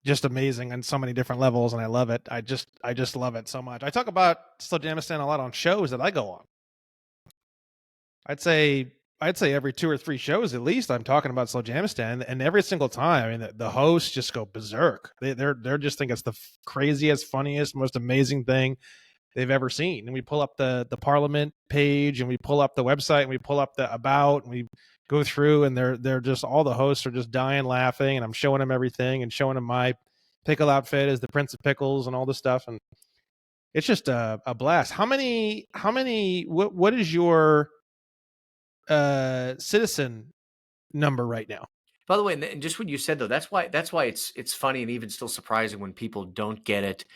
just amazing on so many different levels, and I love it. I just love it so much. I talk about Slowjamastan a lot on shows that I go on. I'd say every 2 or 3 shows at least I'm talking about Slowjamastan, and every single time, I mean, the hosts just go berserk. They're just think it's the craziest, funniest, most amazing thing they've ever seen. And we pull up the Parliament page, and we pull up the website, and we pull up the about, and we go through, and they're just, all the hosts are just dying laughing, and I'm showing them everything and showing them my pickle outfit as the Prince of Pickles and all this stuff, and it's just a blast. How many? What is your citizen number right now? By the way, and just what you said though, that's why it's funny and even still surprising when people don't get it,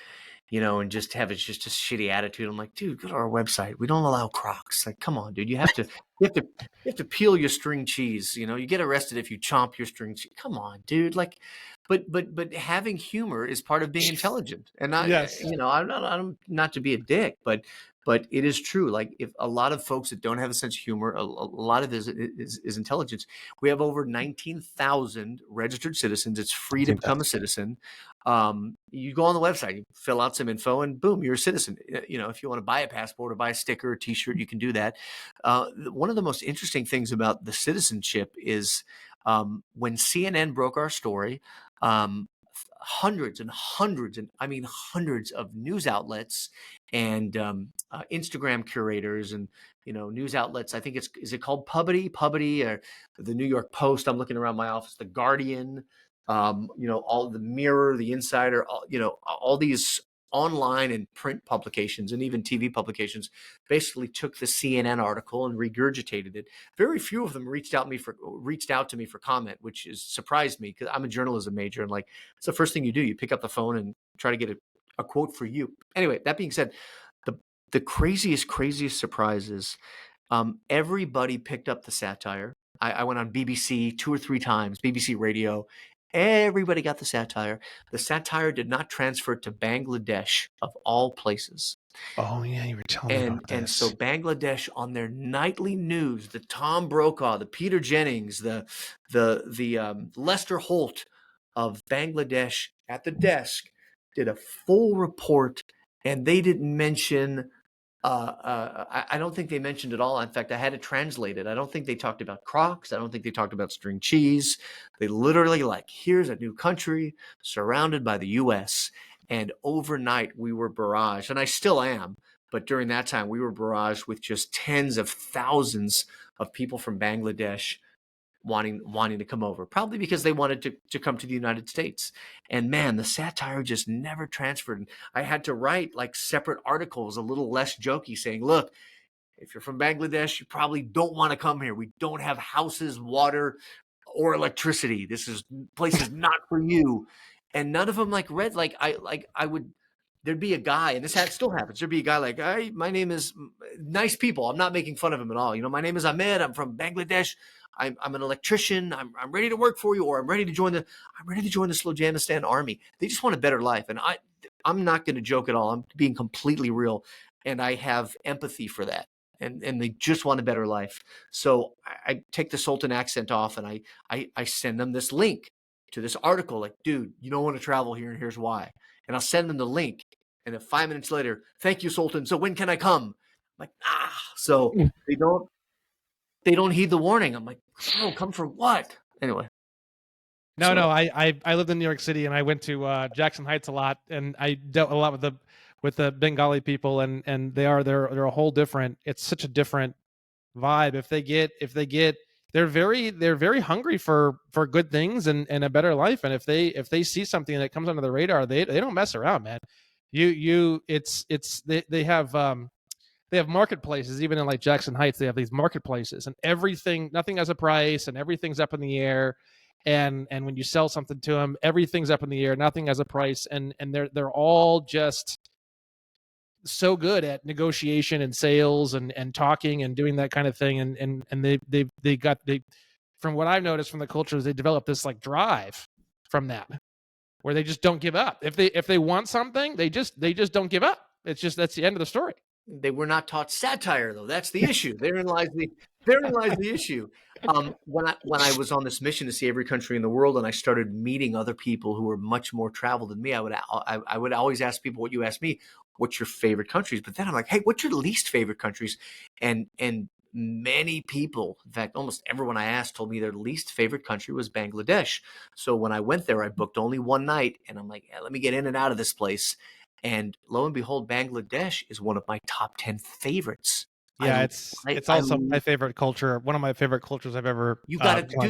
and just have just a shitty attitude. I'm like, dude, go to our website. We don't allow Crocs. Like, come on, dude. You have to peel your string cheese. You get arrested if you chomp your string cheese. Come on, dude. Like, but having humor is part of being intelligent, and not, Yes. I'm not to be a dick, but it is true. Like, if a lot of folks that don't have a sense of humor, a lot of this is intelligence. We have over 19,000 registered citizens. It's free to become a citizen. You go on the website, you fill out some info, and boom, you're a citizen. If you want to buy a passport or buy a sticker or t-shirt, you can do that. One of the most interesting things about the citizenship is when CNN broke our story, hundreds and hundreds, and I mean hundreds of news outlets and Instagram curators and news outlets. I think is it called Pubity, or the New York Post? I'm looking around my office, the Guardian, all the Mirror, the Insider, all these online and print publications and even TV publications basically took the CNN article and regurgitated it. Very few of them reached out to me for comment, which is surprised me, because I'm a journalism major, and like, it's the first thing you do. You pick up the phone and try to get a quote for you. Anyway, that being said, the craziest surprises, everybody picked up the satire. I went on BBC 2 or 3 times, BBC Radio. Everybody got the satire. The satire did not transfer to Bangladesh, of all places. Oh yeah, you were telling me about this. And so Bangladesh, on their nightly news, the Tom Brokaw, the Peter Jennings, the Lester Holt of Bangladesh at the desk did a full report, and they didn't mention I don't think they mentioned it all. In fact, I had it translated. I don't think they talked about Crocs. I don't think they talked about string cheese. They literally like, here's a new country surrounded by the U.S. And overnight we were barraged, and I still am. But during that time, we were barraged with just tens of thousands of people from Bangladesh wanting to come over, probably because they wanted to come to the United States. And man, the satire just never transferred. I had to write like separate articles, a little less jokey, saying, look, if you're from Bangladesh, you probably don't want to come here. We don't have houses, water, or electricity. This place is not for you. And none of them like read I would. There'd be a guy, and still happens. There'd be a guy like, "Hey, my name is nice people. I'm not making fun of him at all. My name is Ahmed. I'm from Bangladesh. I'm an electrician. I'm ready to work for you, or I'm ready to join the Slowjamastan army." They just want a better life, and I'm not going to joke at all. I'm being completely real, and I have empathy for that. And they just want a better life. So I take the Sultan accent off, and I send them this link to this article. Like, dude, you don't want to travel here, and here's why. And I'll send them the link. And then 5 minutes later, thank you, Sultan. So when can I come? I'm like, So they don't heed the warning. I'm like, oh, come for what? Anyway. No, I lived in New York City, and I went to Jackson Heights a lot, and I dealt a lot with the Bengali people, and they're a whole different. It's such a different vibe. If they get, they're very hungry for good things and a better life. And if they see something that comes under the radar, they don't mess around, man. They have marketplaces, even in like Jackson Heights. They have these marketplaces, and nothing has a price, and everything's up in the air. And when you sell something to them, everything's up in the air, nothing has a price, and they're all just so good at negotiation and sales and talking and doing that kind of thing. And they from what I've noticed from the cultures, they develop this like drive from that, where they just don't give up. If they want something, they just don't give up. That's the end of the story. They were not taught satire, though. That's the issue. Therein lies the issue. When I was on this mission to see every country in the world, and I started meeting other people who were much more traveled than me, I would always ask people what you asked me, what's your favorite countries? But then I'm like, hey, what's your least favorite countries? And many people, in fact, almost everyone I asked told me their least favorite country was Bangladesh. So when I went there, I booked only one night, and I'm like, let me get in and out of this place. And lo and behold, Bangladesh is one of my top 10 favorites. Yeah, it's also my favorite culture. One of my favorite cultures I've ever. You gotta go.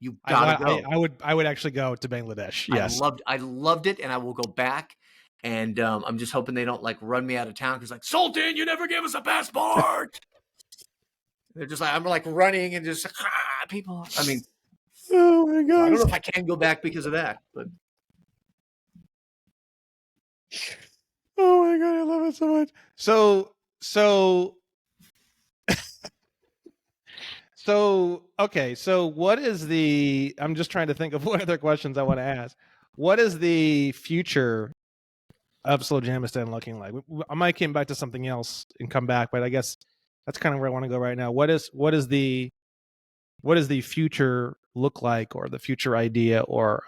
You gotta go. I would actually go to Bangladesh. Yes, I loved it, and I will go back. And I'm just hoping they don't like run me out of town because like, Sultan, you never gave us a passport. They're just like, I'm like running and just people. I mean, oh my god, I don't know if I can go back because of that, but. Oh my god, I love it so much. So okay, so what is the I'm just trying to think of what other questions I want to ask. What is the future of Slowjamastan looking like? I might come back to something else and come back, but I guess that's kind of where I want to go right now. What is the future look like, or the future idea, or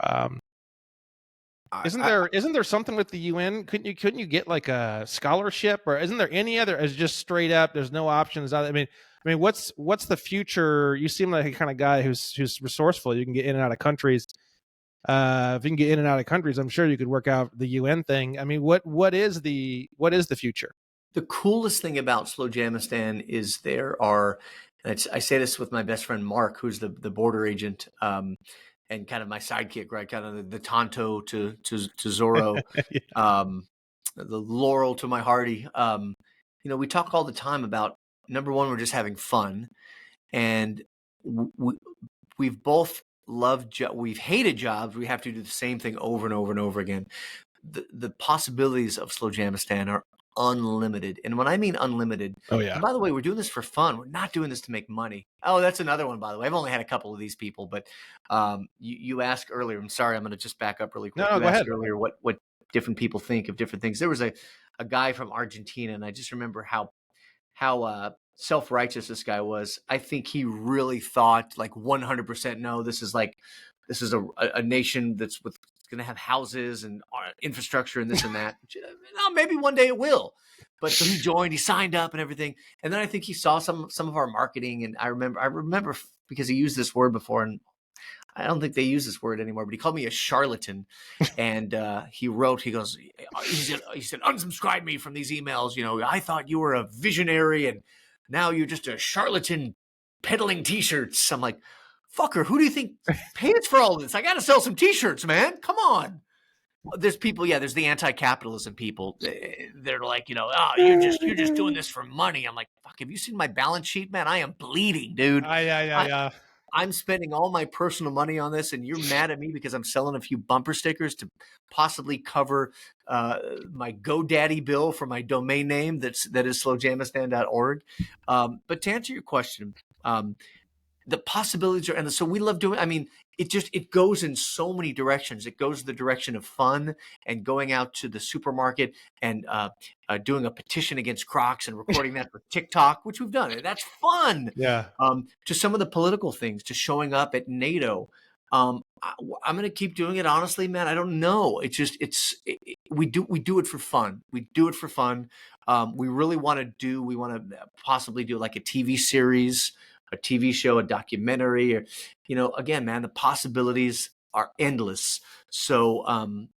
isn't there something with the UN? Couldn't you get like a scholarship, or isn't there any other? As just straight up, there's no options. I mean, what's the future? You seem like a kind of guy who's resourceful. You can get in and out of countries. If you can get in and out of countries, I'm sure you could work out the UN thing. I mean, what is the future? The coolest thing about Slowjamastan is there are, and I say this with my best friend Mark, who's the border agent, and kind of my sidekick, right? Kind of the Tonto to Zorro, Yeah. The Laurel to my Hardy. We talk all the time about, number one, we're just having fun, and we've both we've hated jobs. We have to do the same thing over and over and over again. The possibilities of Slowjamastan are unlimited. And when I mean unlimited, Oh yeah. and by the way, we're doing this for fun. We're not doing this to make money. Oh, that's another one, by the way. I've only had a couple of these people, but you asked earlier. I'm sorry, I'm going to just back up really quick. No, you go asked ahead. earlier what different people think of different things. There was a guy from Argentina, and I just remember how self-righteous this guy was. I think he really thought like 100% no, this is a nation that's going to have houses and infrastructure and this and that. No, maybe one day it will. But so he joined, he signed up and everything. And then I think he saw some of our marketing. And I remember because he used this word before, and I don't think they use this word anymore, but he called me a charlatan. And he said, unsubscribe me from these emails. You know, I thought you were a visionary and now you're just a charlatan peddling t-shirts. I'm like, fucker, who do you think pays for all this? I got to sell some t-shirts, man. Come on. There's people, there's the anti-capitalism people. They're like, you know, oh, you're just doing this for money. I'm like, fuck, have you seen my balance sheet, man? I am bleeding, dude. Yeah. I'm spending all my personal money on this, and you're mad at me because I'm selling a few bumper stickers to possibly cover my GoDaddy bill for my domain name that is slowjamastan.org. But to answer your question, the possibilities are endless. So we love doing, I mean, it goes in so many directions. It goes the direction of fun and going out to the supermarket and doing a petition against Crocs and recording that for TikTok, which we've done. That's fun. Yeah. To some of the political things, to showing up at NATO. I'm going to keep doing it. Honestly, man, I don't know. We do it for fun. We do it for fun. We really want to possibly do like a TV series, a TV show, a documentary, or, you know, again, man, the possibilities are endless. So,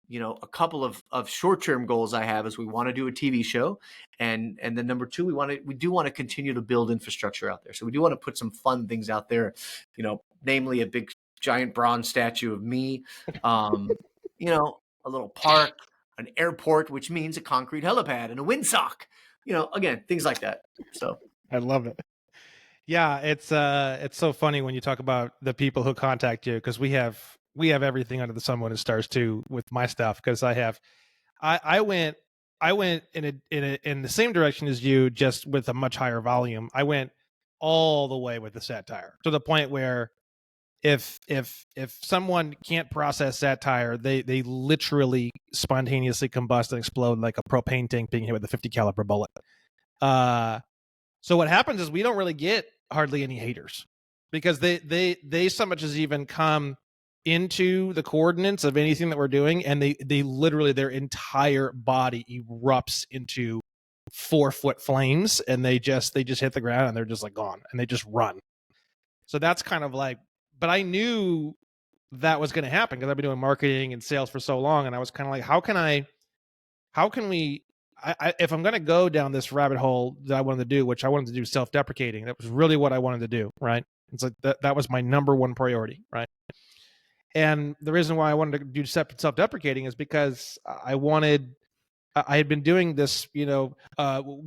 you know, a couple of short-term goals I have is we want to do a TV show. And then number two, we do want to continue to build infrastructure out there. So we do want to put some fun things out there, you know, namely a big giant bronze statue of me, you know, a little park, an airport, which means a concrete helipad and a windsock, you know, again, things like that. So I love it. Yeah, it's so funny when you talk about the people who contact you, because we have everything under the sun when it starts too with my stuff, because I went in the same direction as you, just with a much higher volume. I went all the way with the satire to the point where if someone can't process satire, they literally spontaneously combust and explode like a propane tank being hit with a 50 caliber bullet. So what happens is we don't really get hardly any haters, because they so much as even come into the coordinates of anything that we're doing, and they literally, their entire body erupts into 4-foot flames, and they just hit the ground and they're just like gone, and they just run. So that's kind of like, but I knew that was going to happen because I've been doing marketing and sales for so long, and I was kind of like, how can we if I'm going to go down this rabbit hole that I wanted to do, which I wanted to do self-deprecating, that was really what I wanted to do, right? It's like that was my number one priority, right? And the reason why I wanted to do self-deprecating is because I had been doing this, you know,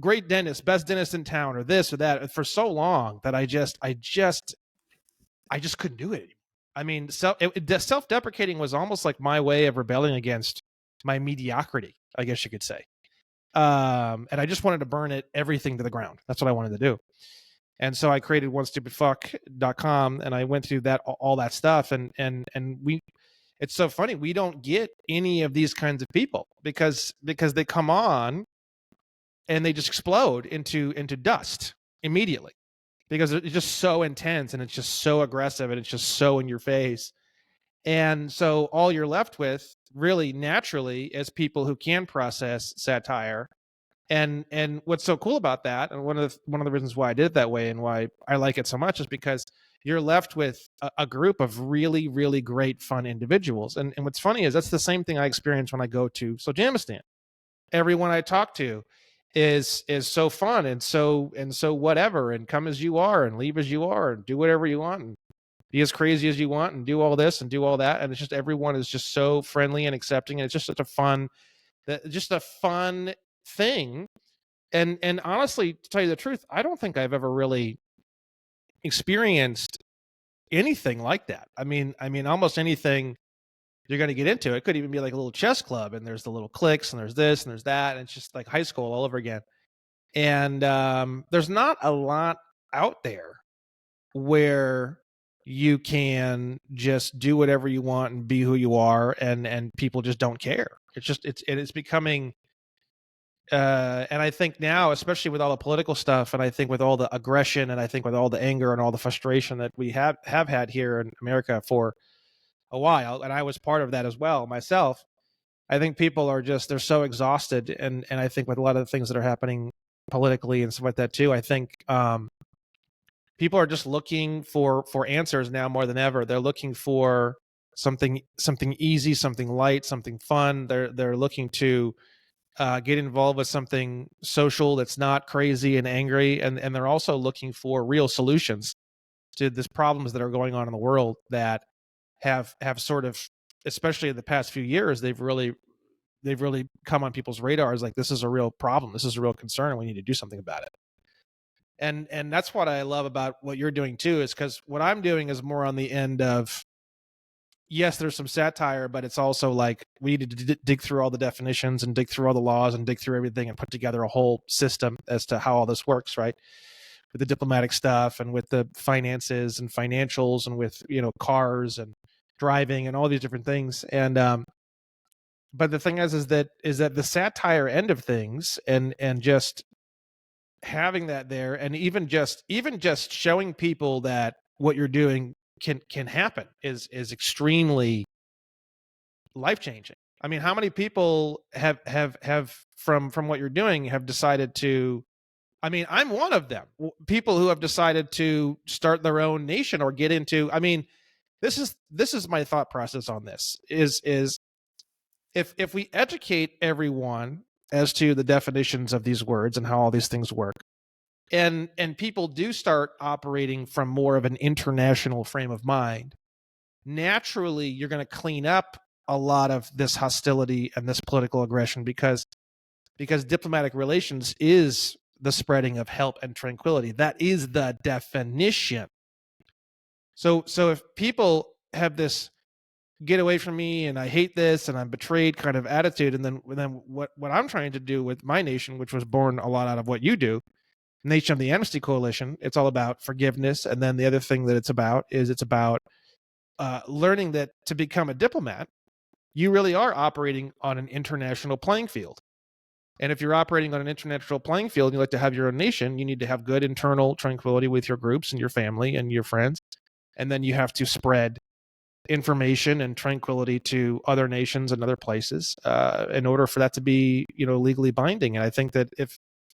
great dentist, best dentist in town, or this or that for so long that I just couldn't do it anymore. I mean, self-deprecating was almost like my way of rebelling against my mediocrity, I guess you could say. And I just wanted to burn everything to the ground. That's what I wanted to do. And so I created onestupidfuck.com, and I went through all that stuff. And it's so funny. We don't get any of these kinds of people because they come on and they just explode into dust immediately, because it's just so intense and it's just so aggressive and it's just so in your face. And so all you're left with really naturally is people who can process satire. And what's so cool about that, and one of the reasons why I did it that way and why I like it so much, is because you're left with a group of really, really great, fun individuals. And what's funny is that's the same thing I experience when I go to Slowjamastan. Everyone I talk to is so fun and so whatever, and come as you are and leave as you are and do whatever you want and be as crazy as you want and do all this and do all that. And it's just, everyone is just so friendly and accepting. And it's just such a fun thing. And honestly, to tell you the truth, I don't think I've ever really experienced anything like that. I mean, almost anything you're going to get into, it could even be like a little chess club, and there's the little cliques, and there's this and there's that, and it's just like high school all over again. And there's not a lot out there where you can just do whatever you want and be who you are, and people just don't care. It's becoming and I think now, especially with all the political stuff, and I think with all the aggression, and I think with all the anger and all the frustration that we have had here in America for a while, and I was part of that as well myself. I think people are just, they're so exhausted, and I think with a lot of the things that are happening politically and stuff like that too, I think people are just looking for answers now more than ever. They're looking for something easy, something light, something fun. They're looking to get involved with something social that's not crazy and angry, and they're also looking for real solutions to these problems that are going on in the world that have sort of, especially in the past few years, they've really come on people's radars. Like, this is a real problem, this is a real concern, and we need to do something about it. And that's what I love about what you're doing too, is because what I'm doing is more on the end of, yes, there's some satire, but it's also like we need to dig through all the definitions and dig through all the laws and dig through everything and put together a whole system as to how all this works, right? With the diplomatic stuff and with the finances and financials and with, cars and driving and all these different things. And but the thing is that the satire end of things, and just having that there, and even just showing people that what you're doing can happen is extremely life changing. I mean, how many people have from what you're doing have decided to, I mean, I'm one of them. People who have decided to start their own nation or get into, I mean, this is my thought process on this is if we educate everyone as to the definitions of these words and how all these things work, and people do start operating from more of an international frame of mind, naturally you're going to clean up a lot of this hostility and this political aggression, because diplomatic relations is the spreading of help and tranquility. That is the definition. So if people have this get away from me and I hate this and I'm betrayed kind of attitude, and then what I'm trying to do with my nation, which was born a lot out of what you do, Nation of the Amnesty Coalition, it's all about forgiveness. And then the other thing that it's about learning that to become a diplomat, you really are operating on an international playing field. And if you're operating on an international playing field and you like to have your own nation, you need to have good internal tranquility with your groups and your family and your friends. And then you have to spread information and tranquility to other nations and other places in order for that to be, legally binding. And I think that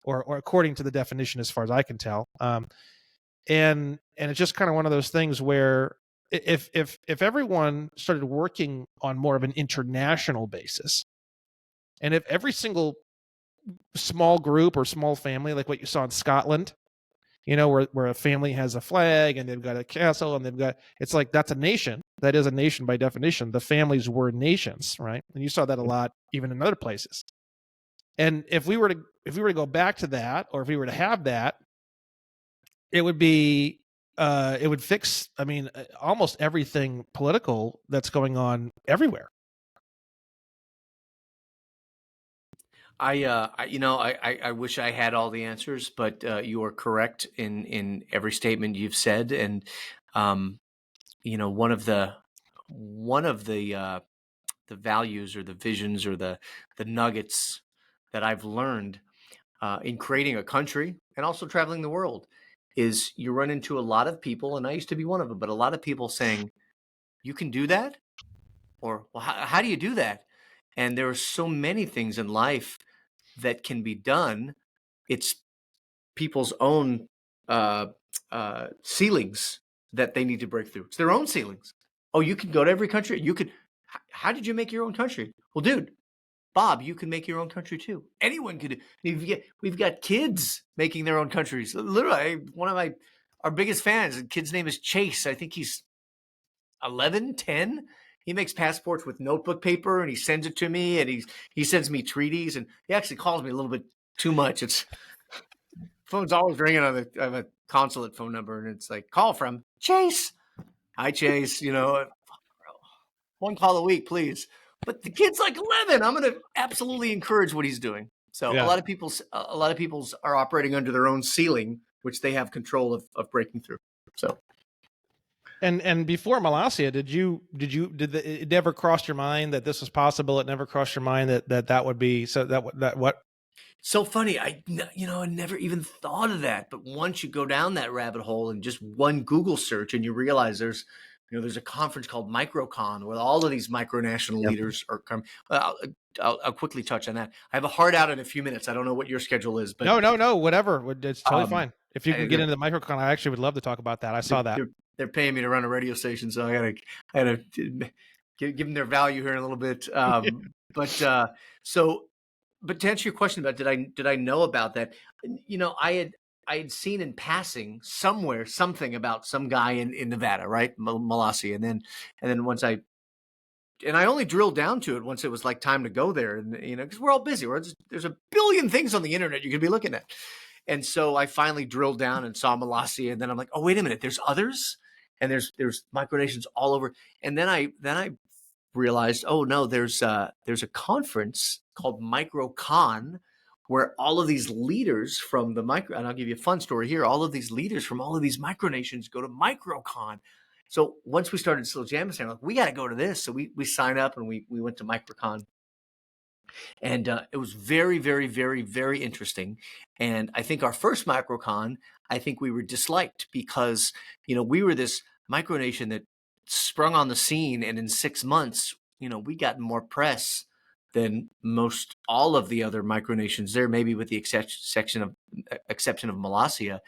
or according to the definition, as far as I can tell, and it's just kind of one of those things where if everyone started working on more of an international basis, and if every single small group or small family, like what you saw in Scotland, where a family has a flag and they've got a castle and it's like, that's a nation. That is a nation by definition. The families were nations, right? And you saw that a lot even in other places. And if we were to go back to that, or if we were to have that, it would fix, I mean, almost everything political that's going on everywhere. I wish I had all the answers, but you are correct in every statement you've said. And one of the values or the visions or the nuggets that I've learned in creating a country and also traveling the world is you run into a lot of people, and I used to be one of them, but a lot of people saying, "You can do that?" Or, "Well, how do you do that?" And there are so many things in life that can be done. It's people's own ceilings that they need to break through. It's their own ceilings. Oh, you can go to every country. You could. How did you make your own country? Well, dude, Bob, you can make your own country too. Anyone could. We've got kids making their own countries. Literally, one of our biggest fans, the kid's name is Chase. I think he's 11, 10. He makes passports with notebook paper and he sends it to me, and he sends me treaties, and he actually calls me a little bit too much. It's phone's always ringing on I have a consulate phone number, and it's like, call from Chase. Hi, Chase. One call a week, please. But the kid's like 11. I'm going to absolutely encourage what he's doing. So Yeah. a lot of people's are operating under their own ceiling, which they have control of breaking through. So. And before Malasia, did it never crossed your mind that this was possible? It never crossed your mind that would be so that what? So funny. I never even thought of that. But once you go down that rabbit hole and just one Google search, and you realize there's a conference called MicroCon where all of these micronational leaders are coming. I'll quickly touch on that. I have a hard out in a few minutes. I don't know what your schedule is, but no, whatever. It's totally fine. If you can get they're, into the microcon, I actually would love to talk about that. I saw that. they're paying me to run a radio station, so I gotta give them their value here in a little bit. But to answer your question about did I know about that? I had seen in passing somewhere something about some guy in Nevada, right, Molossi, and then once I only drilled down to it once it was like time to go there, and because we're all busy. There's a billion things on the internet you could be looking at, and so I finally drilled down and saw Molossi, and then I'm like, oh wait a minute, there's others, and there's micronations all over, and then I realized, oh no, there's a conference called MicroCon where all of these leaders from the micro, and I'll give you a fun story here. All of these leaders from all of these micronations go to MicroCon. So once we started Slowjamastan, like, we got to go to this. So we sign up and we went to MicroCon. And it was very, very, very, very interesting. And I think our first MicroCon, I think we were disliked because, we were this micronation that sprung on the scene. And in 6 months, we got more press than most all of the other micronations there, maybe with the exception of Molossia.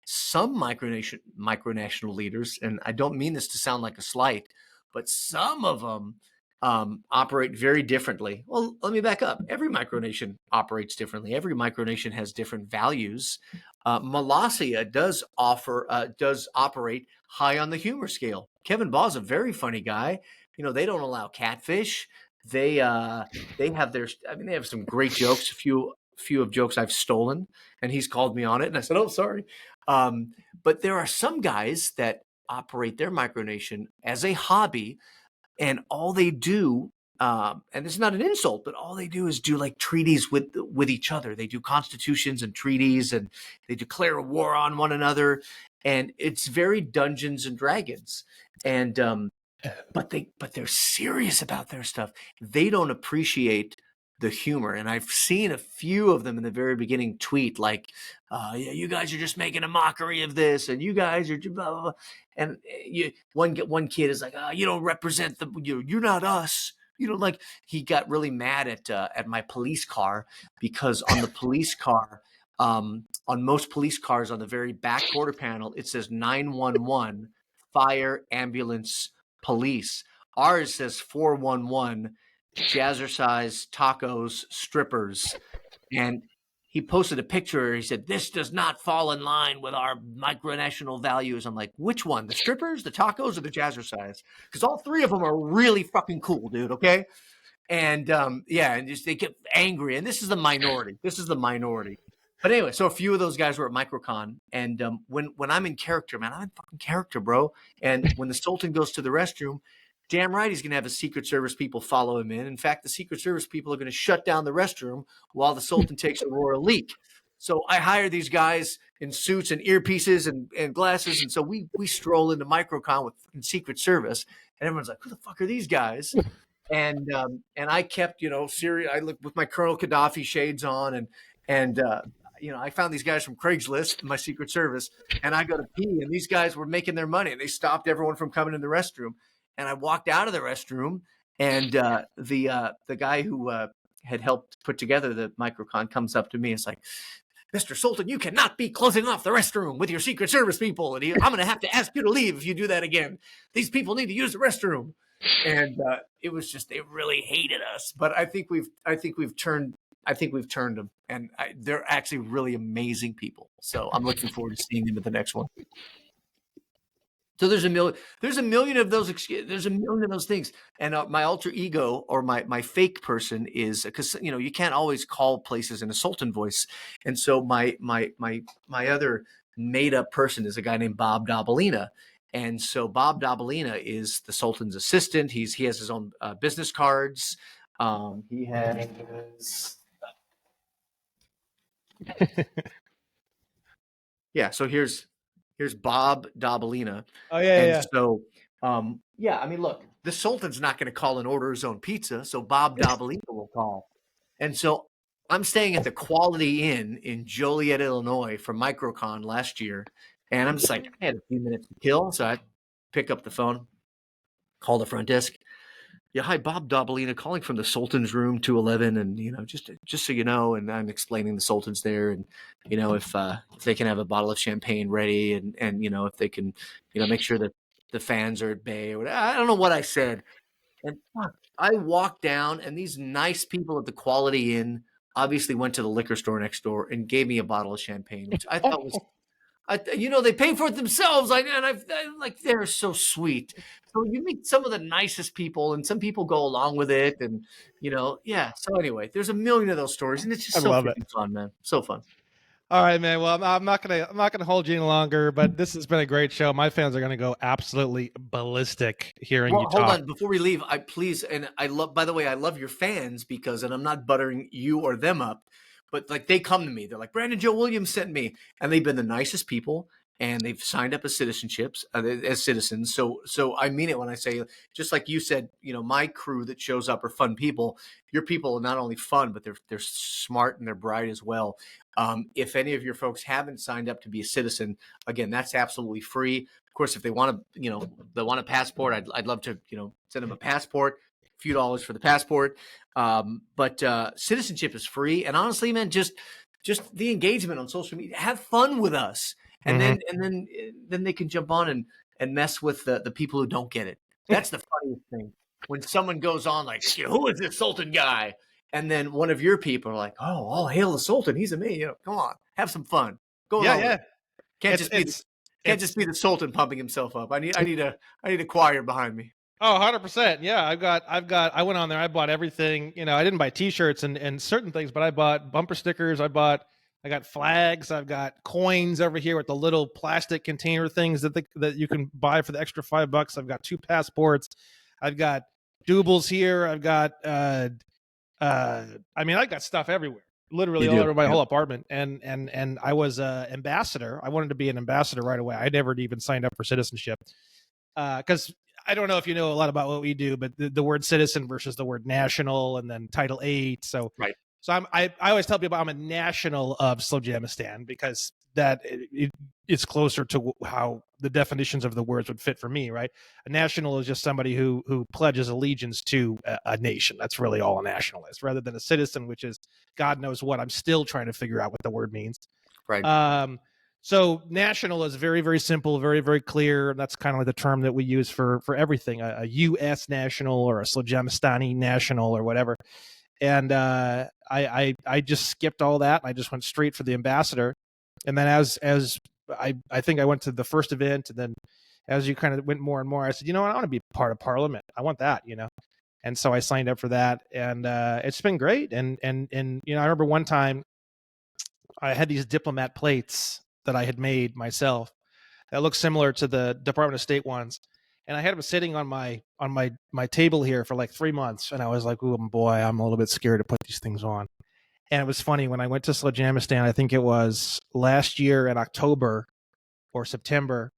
Some micronational leaders, and I don't mean this to sound like a slight, but some of them operate very differently. Well, let me back up. Every micronation operates differently. Every micronation has different values. Molossia does operate high on the humor scale. Kevin Baugh's a very funny guy. They don't allow catfish. They have they have some great jokes. A few of jokes I've stolen, and he's called me on it, and I said, "Oh, sorry." But there are some guys that operate their micronation as a hobby, and all they do, and it's not an insult, but all they do is do like treaties with each other. They do constitutions and treaties, and they declare a war on one another, and it's very Dungeons and Dragons. And but they're serious about their stuff. They don't appreciate the humor. And I've seen a few of them in the very beginning tweet like, yeah, you guys are just making a mockery of this, and you guys are blah, blah, blah. And one kid is like, you don't represent you're not us. Like, he got really mad at my police car because on the police car, on most police cars on the very back quarter panel, it says 911, fire, ambulance, police. Ours says 411, jazzercise, tacos, strippers. And he posted a picture. He said, this does not fall in line with our micronational values. I'm like, which one? The strippers, the tacos, or the jazzercise? Because all three of them are really fucking cool, dude. Okay. And and just they get angry. And this is the minority. But anyway, so a few of those guys were at MicroCon, and when I'm in character, man, I'm in fucking character, bro. And when the Sultan goes to the restroom, damn right he's going to have his Secret Service people follow him in. In fact, the Secret Service people are going to shut down the restroom while the Sultan takes a royal leak. So I hire these guys in suits and earpieces and glasses, and so we stroll into MicroCon with Secret Service, and everyone's like, who the fuck are these guys? And I kept, serious. I looked with my Colonel Gaddafi shades on, and I found these guys from Craigslist, my Secret Service, and I go to pee, and these guys were making their money, and they stopped everyone from coming in the restroom. And I walked out of the restroom, and the guy who had helped put together the MicroCon comes up to me. It's like, Mr. Sultan, you cannot be closing off the restroom with your Secret Service people, and I'm going to have to ask you to leave if you do that again. These people need to use the restroom. And it was just, they really hated us. But I think we've turned them, and they're actually really amazing people. So I'm looking forward to seeing them at the next one. So there's a million of those things. And my alter ego, or my fake person, is because you can't always call places in a Sultan voice, and so my other made up person is a guy named Bob Dabalina. And so Bob Dabalina is the Sultan's assistant. He has his own business cards. He has. Yeah, so here's Bob Dabalina. Oh yeah. So I mean, look, the Sultan's not going to call and order his own pizza, so Bob Dabalina will call. And so I'm staying at the Quality Inn in Joliet, Illinois for MicroCon last year, and I'm just like, I had a few minutes to kill, so I pick up the phone. Call the front desk. Yeah, hi, Bob Dobalina calling from the Sultan's room 211, and just so you know, and I'm explaining the Sultan's there, and if they can have a bottle of champagne ready, and if they can make sure that the fans are at bay or whatever. I don't know what I said, and fuck, I walked down, and these nice people at the Quality Inn obviously went to the liquor store next door and gave me a bottle of champagne, which I thought was they pay for it themselves. Like they're so sweet. So you meet some of the nicest people, and some people go along with it, and yeah. So anyway, there's a million of those stories, and it's I just so love it. freaking fun, man. So fun. All right, man. Well, I'm not gonna hold you any longer, but this has been a great show. My fans are gonna go absolutely ballistic hearing Well, you hold talk. on before we leave. I please, and I love. By the way, I love your fans because, and I'm not buttering you or them up, but like they come to me. They're like, Brandon Joe Williams sent me, and they've been the nicest people, and they've signed up as citizenships as citizens. So I mean it when I say, just like you said, my crew that shows up are fun people. Your people are not only fun, but they're smart and they're bright as well. If any of your folks haven't signed up to be a citizen, again, that's absolutely free. Of course, if they want to, they want a passport, I'd love to, send them a passport, a few dollars for the passport. But citizenship is free, and honestly, man, just the engagement on social media, have fun with us, and Mhm. then they can jump on and mess with the people who don't get it. That's the funniest thing when someone goes on like, who is this Sultan guy? And then one of your people are like, oh, all hail the Sultan. He's a me. Come on, have some fun. Go Yeah, along with yeah. it. Can't It's just be it's can't just it's be the Sultan pumping himself up. I need a choir behind me. Oh, 100%. Yeah, I went on there. I bought everything. I didn't buy t-shirts and certain things, but I bought bumper stickers. I got flags. I've got coins over here with the little plastic container things that you can buy for the extra $5. I've got 2 passports. I've got doubles here. I've got I mean, I got stuff everywhere, literally You all do. over my Yep. whole apartment. And I was ambassador. I wanted to be an ambassador right away. I never even signed up for citizenship because I don't know if you know a lot about what we do, but the word citizen versus the word national, and then Title 8. Right. So I always tell people I'm a national of Slowjamastan because it's closer to how the definitions of the words would fit for me, right? A national is just somebody who pledges allegiance to a nation. That's really all a national is, rather than a citizen, which is God knows what. I'm still trying to figure out what the word means. Right. So national is very, very simple, very, very clear. That's kind of like the term that we use for everything, a U.S. national or a Slowjamastani national or whatever. And I just skipped all that. I just went straight for the ambassador. And then as I think I went to the first event, and then as you kind of went more and more, I said, I want to be part of Parliament. I want that, And so I signed up for that, and it's been great. And I remember one time I had these diplomat plates that I had made myself that looked similar to the Department of State ones. And I had them sitting on my table here for like 3 months, and I was like, "Oh boy, I'm a little bit scared to put these things on." And it was funny when I went to Slowjamastan. I think it was last year in October or September,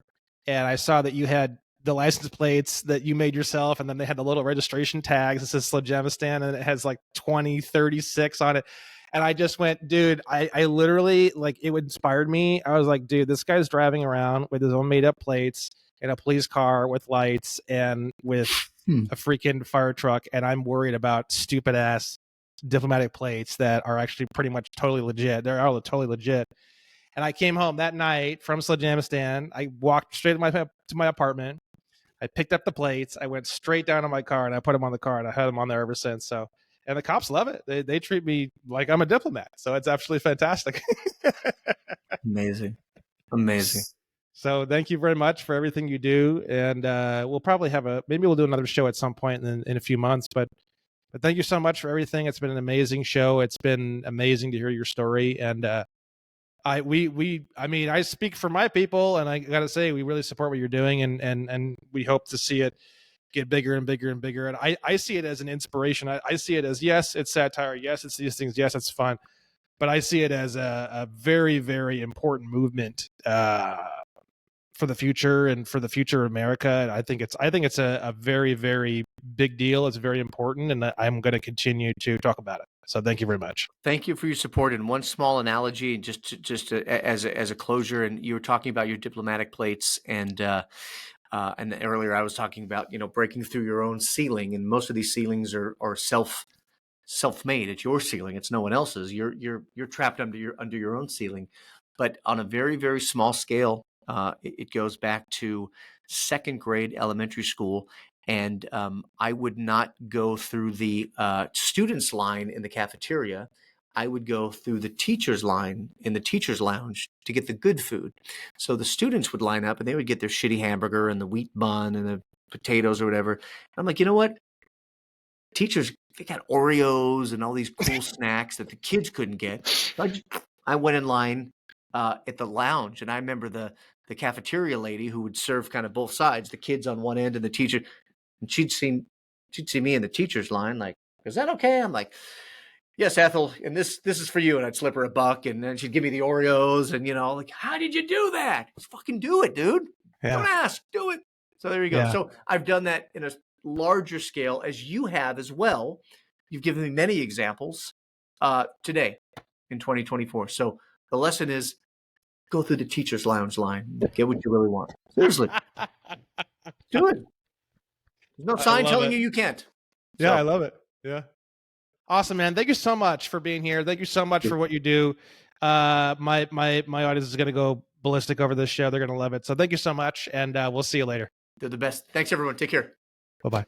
and I saw that you had the license plates that you made yourself, and then they had the little registration tags that says Slowjamastan, and it has like 2036 on it. And I just went, dude, I literally, like, it inspired me. I was like, dude, this guy's driving around with his own made up plates in a police car with lights and with a freaking fire truck, and I'm worried about stupid ass diplomatic plates that are actually pretty much totally legit. They're all totally legit. And I came home that night from Slowjamastan. I walked straight to my apartment. I picked up the plates. I went straight down to my car and I put them on the car, and I had them on there ever since. So, and the cops love it. They treat me like I'm a diplomat. So it's absolutely fantastic. Amazing. So thank you very much for everything you do. And we'll probably maybe we'll do another show at some point in a few months, but thank you so much for everything. It's been an amazing show. It's been amazing to hear your story. And I mean, I speak for my people, and I got to say, we really support what you're doing, and we hope to see it get bigger and bigger and bigger. And I see it as an inspiration. I see it as, yes, it's satire. Yes, it's these things. Yes, it's fun. But I see it as a very, very important movement for the future and for the future of America. And I think it's a very, very big deal. It's very important, and I'm going to continue to talk about it. So thank you very much. Thank you for your support. And one small analogy, as a closure, and you were talking about your diplomatic plates, and And earlier I was talking about, breaking through your own ceiling, and most of these ceilings are self-made. It's your ceiling. It's no one else's. You're trapped under your own ceiling. But on a very, very small scale, it goes back to second grade elementary school. And I would not go through the students line in the cafeteria. I would go through the teachers line in the teachers lounge to get the good food. So the students would line up and they would get their shitty hamburger and the wheat bun and the potatoes or whatever. And I'm like, you know what? Teachers, they got Oreos and all these cool snacks that the kids couldn't get. So I went in line at the lounge, and I remember the cafeteria lady who would serve kind of both sides, the kids on one end and the teacher. And she'd see me in the teacher's line, like, is that okay? I'm like, yes, Ethel, and this is for you. And I'd slip her $1, and then she'd give me the Oreos, and like, how did you do that? Just fucking do it, dude. Yeah. Don't ask, do it. So there you go. Yeah. So I've done that in a larger scale, as you have as well. You've given me many examples today in 2024. So the lesson is, go through the teacher's lounge line, get what you really want. Seriously, do it. There's no sign telling you can't. Yeah, I love it. Yeah. Awesome, man. Thank you so much for being here. Thank you so much for what you do. My audience is going to go ballistic over this show. They're going to love it. So thank you so much, and we'll see you later. They're the best. Thanks, everyone. Take care. Bye-bye.